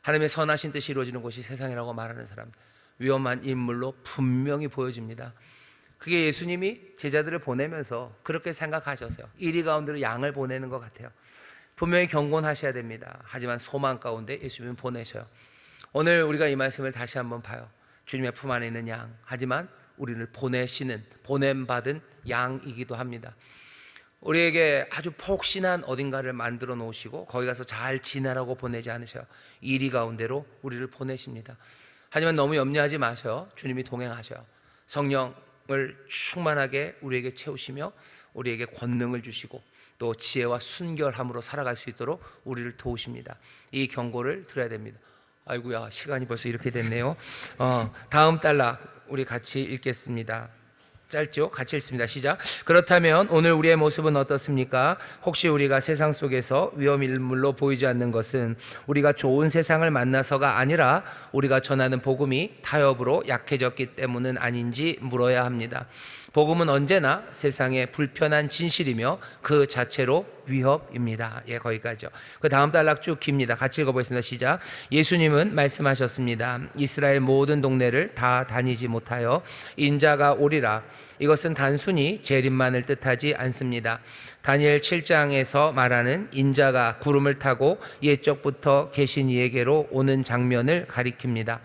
하나님의 선하신 뜻이 이루어지는 곳이 세상이라고 말하는 사람, 위험한 인물로 분명히 보여집니다. 그게 예수님이 제자들을 보내면서 그렇게 생각하셨어요. 이리 가운데로 양을 보내는 것 같아요. 분명히 경고하셔야 됩니다. 하지만 소망 가운데 예수님은 보내셔요. 오늘 우리가 이 말씀을 다시 한번 봐요. 주님의 품 안에 있는 양, 하지만 우리를 보내시는, 보냄받은 양이기도 합니다. 우리에게 아주 폭신한 어딘가를 만들어 놓으시고 거기 가서 잘 지내라고 보내지 않으셔요. 이리 가운데로 우리를 보내십니다. 하지만 너무 염려하지 마셔요. 주님이 동행하셔요. 성령을 충만하게 우리에게 채우시며 우리에게 권능을 주시고 또 지혜와 순결함으로 살아갈 수 있도록 우리를 도우십니다. 이 경고를 들어야 됩니다. 아이고야, 시간이 벌써 이렇게 됐네요. 다음 단락 우리 같이 읽겠습니다. 짧죠? 같이 읽습니다. 시작. 그렇다면 오늘 우리의 모습은 어떻습니까? 혹시 우리가 세상 속에서 위험인물로 보이지 않는 것은 우리가 좋은 세상을 만나서가 아니라 우리가 전하는 복음이 타협으로 약해졌기 때문은 아닌지 물어야 합니다. 복음은 언제나 세상의 불편한 진실이며 그 자체로 위협입니다. 거기까지요. 그 다음 단락 쭉 깁니다. 같이 읽어보겠습니다. 시작. 예수님은 말씀하셨습니다. 이스라엘 모든 동네를 다 다니지 못하여 인자가 오리라. 이것은 단순히 재림만을 뜻하지 않습니다. 다니엘 7장에서 말하는 인자가 구름을 타고 옛적부터 계신 이에게로 오는 장면을 가리킵니다.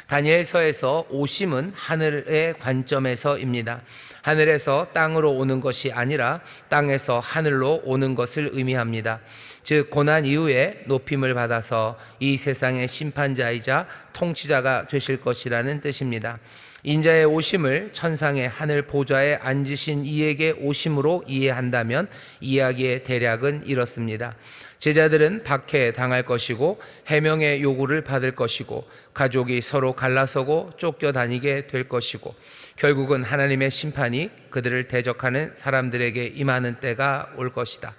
다니엘서에서 오심은 하늘의 관점에서입니다. 하늘에서 땅으로 오는 것이 아니라 땅에서 하늘로 오는 것을 의미합니다. 즉 고난 이후에 높임을 받아서 이 세상의 심판자이자 통치자가 되실 것이라는 뜻입니다. 인자의 오심을 천상의 하늘 보좌에 앉으신 이에게 오심으로 이해한다면 이야기의 대략은 이렇습니다. 제자들은 박해 당할 것이고 해명의 요구를 받을 것이고 가족이 서로 갈라서고 쫓겨다니게 될 것이고 결국은 하나님의 심판이 그들을 대적하는 사람들에게 임하는 때가 올 것이다.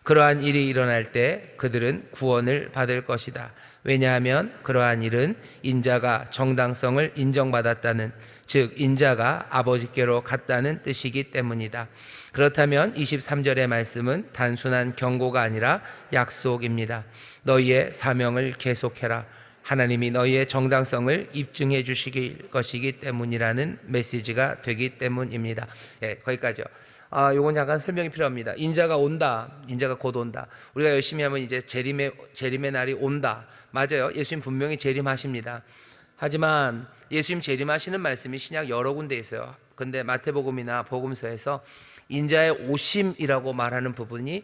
그러한 일이 일어날 때 그들은 구원을 받을 것이다. 왜냐하면 그러한 일은 인자가 정당성을 인정받았다는, 즉 인자가 아버지께로 갔다는 뜻이기 때문이다. 그렇다면 23절의 말씀은 단순한 경고가 아니라 약속입니다. 너희의 사명을 계속해라. 하나님이 너희의 정당성을 입증해 주실 것이기 때문이라는 메시지가 되기 때문입니다. 거기까지요. 요건 약간 설명이 필요합니다. 인자가 온다. 인자가 곧 온다. 우리가 열심히 하면 이제 재림의 날이 온다. 맞아요. 예수님 분명히 재림하십니다. 하지만 예수님 재림하시는 말씀이 신약 여러 군데 있어요. 근데 마태복음이나 복음서에서 인자의 오심이라고 말하는 부분이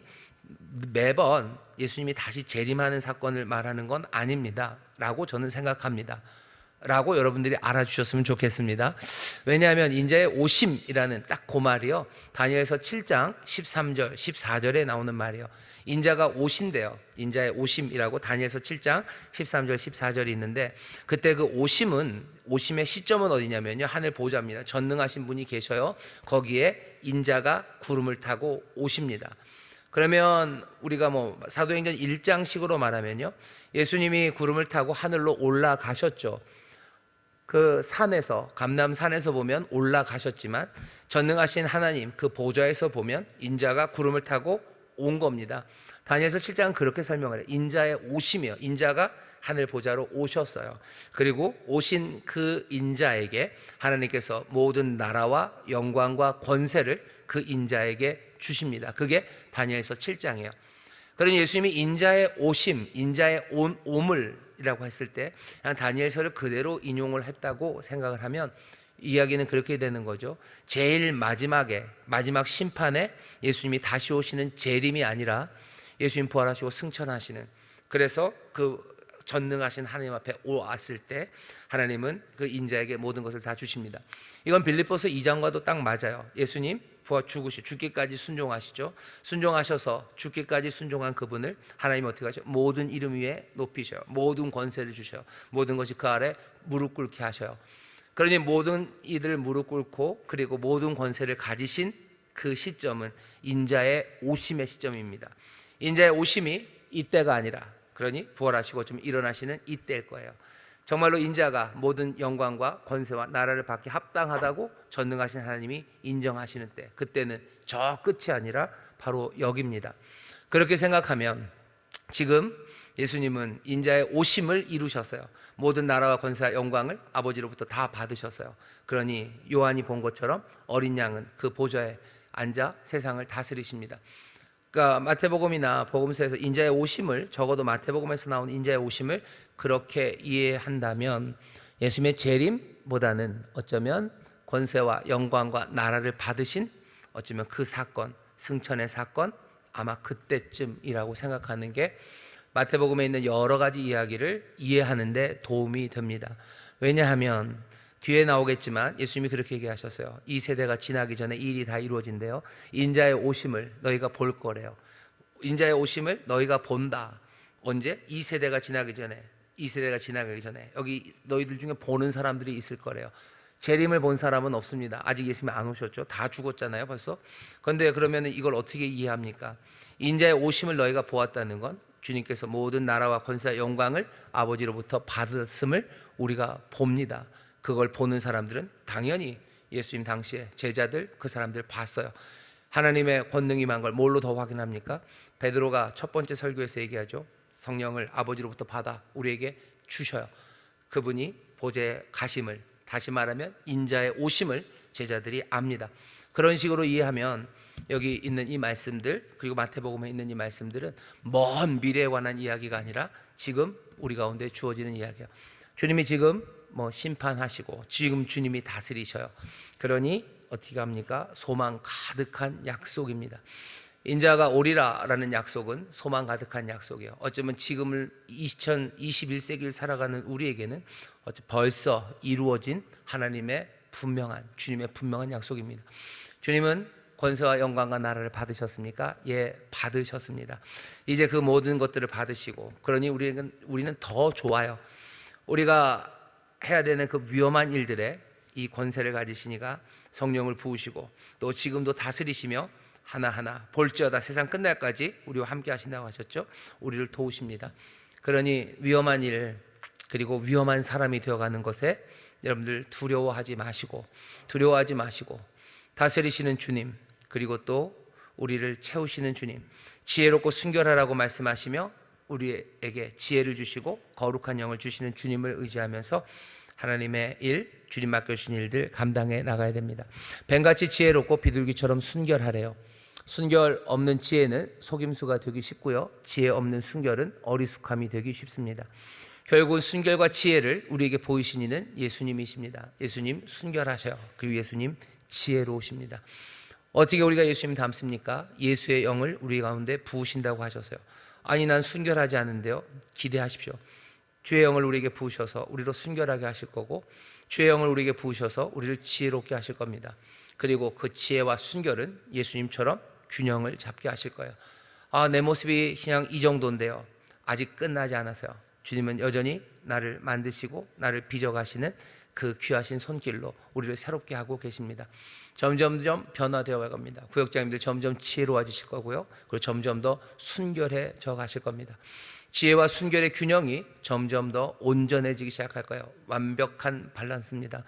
매번 예수님이 다시 재림하는 사건을 말하는 건 아닙니다. 라고 저는 생각합니다. 라고 여러분들이 알아주셨으면 좋겠습니다. 왜냐하면 인자의 오심이라는 딱 그 말이요, 다니엘서 7장 13절 14절에 나오는 말이에요. 인자가 오신대요. 인자의 오심이라고 다니엘서 7장 13절 14절이 있는데, 그때 그 오심의 시점은 어디냐면요, 하늘 보좌입니다. 전능하신 분이 계셔요. 거기에 인자가 구름을 타고 오십니다. 그러면 우리가 사도행전 1장식으로 말하면요, 예수님이 구름을 타고 하늘로 올라가셨죠. 그 산에서, 감람산에서 보면 올라가셨지만 전능하신 하나님 그 보좌에서 보면 인자가 구름을 타고 온 겁니다. 다니엘서 7장은 그렇게 설명을 해요. 인자의 오심이요, 인자가 하늘 보좌로 오셨어요. 그리고 오신 그 인자에게 하나님께서 모든 나라와 영광과 권세를 그 인자에게 주십니다. 그게 다니엘서 7장이에요. 그러니 예수님이 인자의 오심, 인자의 오물이라고 했을 때 그냥 다니엘서를 그대로 인용을 했다고 생각을 하면 이야기는 그렇게 되는 거죠. 제일 마지막 심판에 예수님이 다시 오시는 재림이 아니라 예수님 부활하시고 승천하시는, 그래서 그 전능하신 하나님 앞에 왔을 때 하나님은 그 인자에게 모든 것을 다 주십니다. 이건 빌립보서 2장과도 딱 맞아요. 예수님 죽기까지 순종하시죠. 순종하셔서 죽기까지 순종한 그분을 하나님 어떻게 하셔요? 모든 이름 위에 높이셔요. 모든 권세를 주셔요. 모든 것이 그 아래 무릎 꿇게 하셔요. 그러니 모든 이들 무릎 꿇고 그리고 모든 권세를 가지신 그 시점은 인자의 오심의 시점입니다. 인자의 오심이 이때가 아니라, 그러니 부활하시고 좀 일어나시는 이때일 거예요. 정말로 인자가 모든 영광과 권세와 나라를 받기 합당하다고 전능하신 하나님이 인정하시는 때, 그때는 저 끝이 아니라 바로 여기입니다. 그렇게 생각하면 지금 예수님은 인자의 오심을 이루셨어요. 모든 나라와 권세와 영광을 아버지로부터 다 받으셨어요. 그러니 요한이 본 것처럼 어린 양은 그 보좌에 앉아 세상을 다스리십니다. 그러니까 마태복음이나 복음서에서 인자의 오심을, 적어도 마태복음에서 나온 인자의 오심을 그렇게 이해한다면 예수님의 재림보다는 어쩌면 권세와 영광과 나라를 받으신 어쩌면 그 사건, 승천의 사건, 아마 그때쯤이라고 생각하는 게 마태복음에 있는 여러 가지 이야기를 이해하는 데 도움이 됩니다. 왜냐하면 뒤에 나오겠지만 예수님이 그렇게 얘기하셨어요. 이 세대가 지나기 전에 이 일이 다 이루어진대요. 인자의 오심을 너희가 볼 거래요. 인자의 오심을 너희가 본다. 언제? 이 세대가 지나기 전에. 여기 너희들 중에 보는 사람들이 있을 거래요. 재림을 본 사람은 없습니다. 아직 예수님이 안 오셨죠. 다 죽었잖아요 벌써. 그런데 그러면 이걸 어떻게 이해합니까? 인자의 오심을 너희가 보았다는 건 주님께서 모든 나라와 권세와 영광을 아버지로부터 받았음을 우리가 봅니다. 그걸 보는 사람들은 당연히 예수님 당시에 제자들, 그 사람들 봤어요. 하나님의 권능이 임한 걸 뭘로 더 확인합니까? 베드로가 첫 번째 설교에서 얘기하죠. 성령을 아버지로부터 받아 우리에게 주셔요. 그분이 보좌에 가심을, 다시 말하면 인자의 오심을 제자들이 압니다. 그런 식으로 이해하면 여기 있는 이 말씀들, 그리고 마태복음에 있는 이 말씀들은 먼 미래에 관한 이야기가 아니라 지금 우리 가운데 주어지는 이야기예요. 주님이 지금 뭐 심판하시고 지금 주님이 다스리셔요. 그러니 어떻게 합니까? 소망 가득한 약속입니다. 인자가 오리라라는 약속은 소망 가득한 약속이에요. 어쩌면 지금을 2021세기를 살아가는 우리에게는 벌써 이루어진 하나님의 분명한, 주님의 분명한 약속입니다. 주님은 권세와 영광과 나라를 받으셨습니까? 예, 받으셨습니다. 이제 그 모든 것들을 받으시고, 그러니 우리는 더 좋아요. 우리가 해야 되는 그 위험한 일들에 이 권세를 가지시니까 성령을 부으시고, 또 지금도 다스리시며 하나하나 볼지어다 세상 끝날까지 우리와 함께 하신다고 하셨죠. 우리를 도우십니다. 그러니 위험한 일, 그리고 위험한 사람이 되어가는 것에 여러분들 두려워하지 마시고 다스리시는 주님, 그리고 또 우리를 채우시는 주님, 지혜롭고 순결하라고 말씀하시며 우리에게 지혜를 주시고 거룩한 영을 주시는 주님을 의지하면서 하나님의 일, 주님 맡겨주신 일들 감당해 나가야 됩니다. 뱀같이 지혜롭고 비둘기처럼 순결하래요. 순결 없는 지혜는 속임수가 되기 쉽고요, 지혜 없는 순결은 어리숙함이 되기 쉽습니다. 결국 순결과 지혜를 우리에게 보이신 이는 예수님이십니다. 예수님 순결하셔요. 그리고 예수님 지혜로우십니다. 어떻게 우리가 예수님 닮습니까? 예수의 영을 우리 가운데 부으신다고 하셨어요. 아니, 난 순결하지 않은데요. 기대하십시오. 주의 영을 우리에게 부으셔서 우리로 순결하게 하실 거고, 주의 영을 우리에게 부으셔서 우리를 지혜롭게 하실 겁니다. 그리고 그 지혜와 순결은 예수님처럼 균형을 잡게 하실 거예요. 아, 내 모습이 그냥 이 정도인데요. 아직 끝나지 않았어요. 주님은 여전히 나를 만드시고 나를 빚어가시는 그 귀하신 손길로 우리를 새롭게 하고 계십니다. 점점점 변화되어 갑니다. 구역장님들 점점 지혜로워지실 거고요, 그리고 점점 더 순결해져 가실 겁니다. 지혜와 순결의 균형이 점점 더 온전해지기 시작할 거예요. 완벽한 밸런스입니다.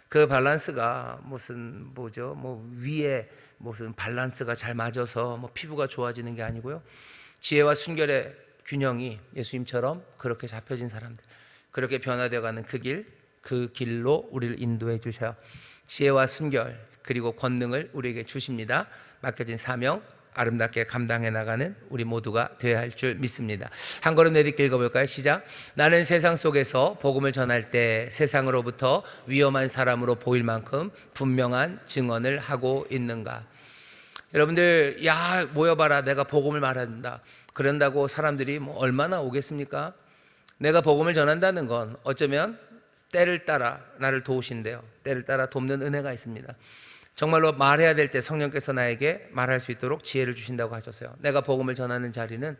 그 밸런스가 위에 무슨 밸런스가 잘 맞아서 피부가 좋아지는 게 아니고요, 지혜와 순결의 균형이 예수님처럼 그렇게 잡혀진 사람들, 그렇게 변화되어가는 그 길로 우리를 인도해 주셔요. 지혜와 순결 그리고 권능을 우리에게 주십니다. 맡겨진 사명 아름답게 감당해 나가는 우리 모두가 되어야 할 줄 믿습니다. 한 걸음 내딛게 읽어볼까요? 시작. 나는 세상 속에서 복음을 전할 때 세상으로부터 위험한 사람으로 보일 만큼 분명한 증언을 하고 있는가? 여러분들, 야, 모여봐라, 내가 복음을 말한다, 그런다고 사람들이 얼마나 오겠습니까? 내가 복음을 전한다는 건 어쩌면 때를 따라 나를 도우신대요. 때를 따라 돕는 은혜가 있습니다. 정말로 말해야 될 때 성령께서 나에게 말할 수 있도록 지혜를 주신다고 하셨어요. 내가 복음을 전하는 자리는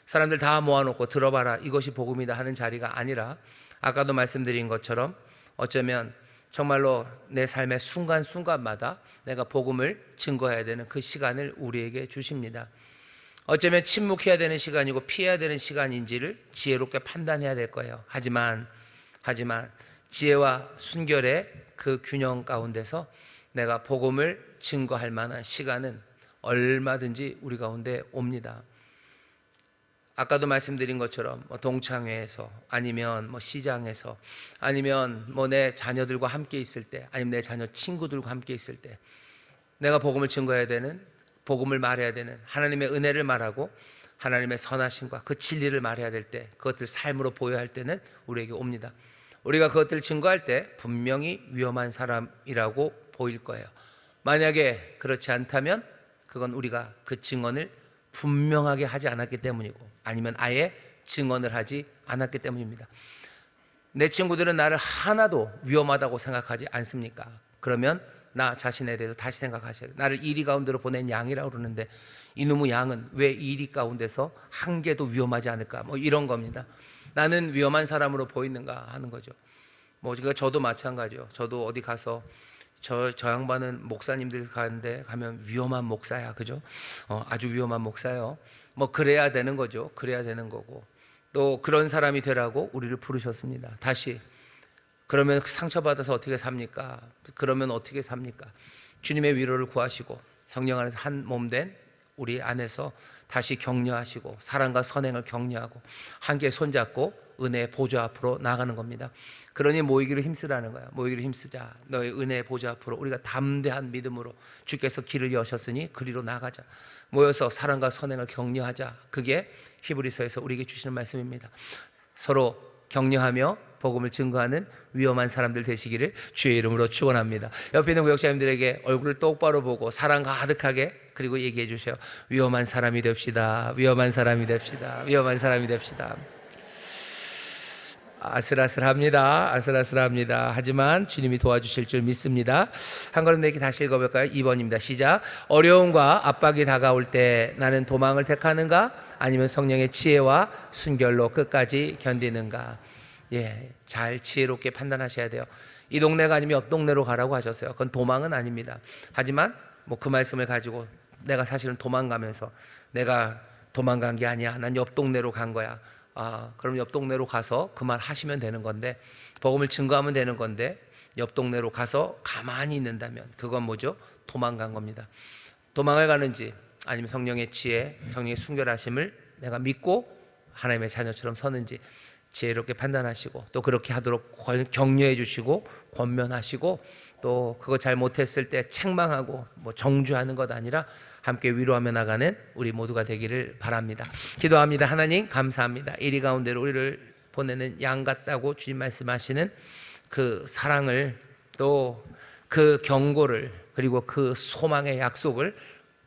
사람들 다 모아놓고 들어봐라, 이것이 복음이다 하는 자리가 아니라, 아까도 말씀드린 것처럼 어쩌면 정말로 내 삶의 순간순간마다 내가 복음을 증거해야 되는 그 시간을 우리에게 주십니다. 어쩌면 침묵해야 되는 시간이고 피해야 되는 시간인지를 지혜롭게 판단해야 될 거예요. 하지만 지혜와 순결의 그 균형 가운데서 내가 복음을 증거할 만한 시간은 얼마든지 우리 가운데 옵니다. 아까도 말씀드린 것처럼 동창회에서, 아니면 시장에서, 아니면 내 자녀들과 함께 있을 때, 아니면 내 자녀 친구들과 함께 있을 때 내가 복음을 증거해야 되는, 복음을 말해야 되는, 하나님의 은혜를 말하고 하나님의 선하심과 그 진리를 말해야 될 때, 그것을 삶으로 보여야 할 때는 우리에게 옵니다. 우리가 그것들을 증거할 때 분명히 위험한 사람이라고 보일 거예요. 만약에 그렇지 않다면 그건 우리가 그 증언을 분명하게 하지 않았기 때문이고, 아니면 아예 증언을 하지 않았기 때문입니다. 내 친구들은 나를 하나도 위험하다고 생각하지 않습니까? 그러면 나 자신에 대해서 다시 생각하셔야 돼요. 나를 이리 가운데로 보낸 양이라고 그러는데 이놈의 양은 왜 이리 가운데서 한 개도 위험하지 않을까? 이런 겁니다. 나는 위험한 사람으로 보이는가 하는 거죠. 저도 마찬가지요. 저도 어디 가서 저 양반은 목사님들 가면 위험한 목사야, 그죠? 아주 위험한 목사요. 그래야 되는 거죠. 그래야 되는 거고, 또 그런 사람이 되라고 우리를 부르셨습니다. 다시, 그러면 상처받아서 어떻게 삽니까? 그러면 어떻게 삽니까? 주님의 위로를 구하시고 성령 안에서 한 몸 된 우리 안에서 다시 격려하시고 사랑과 선행을 격려하고 함께 손잡고 은혜의 보좌 앞으로 나가는 겁니다. 그러니 모이기를 힘쓰라는 거야. 모이기를 힘쓰자. 너의 은혜의 보좌 앞으로 우리가 담대한 믿음으로 주께서 길을 여셨으니 그리로 나가자. 모여서 사랑과 선행을 격려하자. 그게 히브리서에서 우리에게 주시는 말씀입니다. 서로 격려하며 복음을 증거하는 위험한 사람들 되시기를 주의 이름으로 축원합니다. 옆에 있는 구역자님들에게 얼굴을 똑바로 보고 사랑 가득하게 그리고 얘기해 주세요. 위험한 사람이 됩시다. 위험한 사람이 됩시다. 위험한 사람이 됩시다. 아슬아슬합니다. 아슬아슬합니다. 하지만 주님이 도와주실 줄 믿습니다. 한 걸음 내기 다시 읽어볼까요? 2번입니다. 시작. 어려움과 압박이 다가올 때 나는 도망을 택하는가? 아니면 성령의 지혜와 순결로 끝까지 견디는가? 잘 지혜롭게 판단하셔야 돼요. 이 동네가 아니면 옆 동네로 가라고 하셨어요. 그건 도망은 아닙니다. 하지만 그 말씀을 가지고 내가 사실은 도망가면서 내가 도망간 게 아니야. 난 옆 동네로 간 거야. 그럼 옆 동네로 가서 그 말 하시면 되는 건데, 복음을 증거하면 되는 건데, 옆 동네로 가서 가만히 있는다면 그건 뭐죠? 도망간 겁니다. 도망을 가는지 아니면 성령의 지혜, 성령의 순결하심을 내가 믿고 하나님의 자녀처럼 서는지 지혜롭게 판단하시고, 또 그렇게 하도록 격려해 주시고 권면하시고, 또 그거 잘 못했을 때 책망하고 정죄하는 것 아니라 함께 위로하며 나가는 우리 모두가 되기를 바랍니다. 기도합니다. 하나님 감사합니다. 이리 가운데로 우리를 보내는 양 같다고 주님 말씀하시는 그 사랑을, 또 그 경고를, 그리고 그 소망의 약속을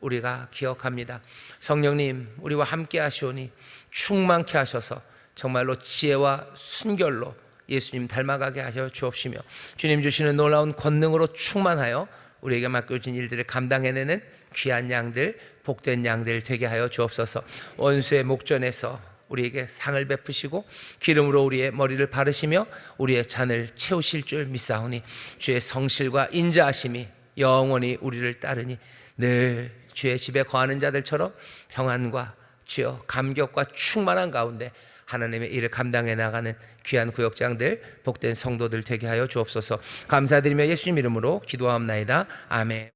우리가 기억합니다. 성령님 우리와 함께 하시오니 충만케 하셔서 정말로 지혜와 순결로 예수님 닮아가게 하셔 주옵시며, 주님 주시는 놀라운 권능으로 충만하여 우리에게 맡겨진 일들을 감당해내는 귀한 양들, 복된 양들 되게 하여 주옵소서. 원수의 목전에서 우리에게 상을 베푸시고 기름으로 우리의 머리를 바르시며 우리의 잔을 채우실 줄 믿사오니, 주의 성실과 인자하심이 영원히 우리를 따르니 늘 주의 집에 거하는 자들처럼 평안과 주여 감격과 충만한 가운데 하나님의 일을 감당해 나가는 귀한 구역장들, 복된 성도들 되게 하여 주옵소서. 감사드리며 예수님 이름으로 기도하옵나이다. 아멘.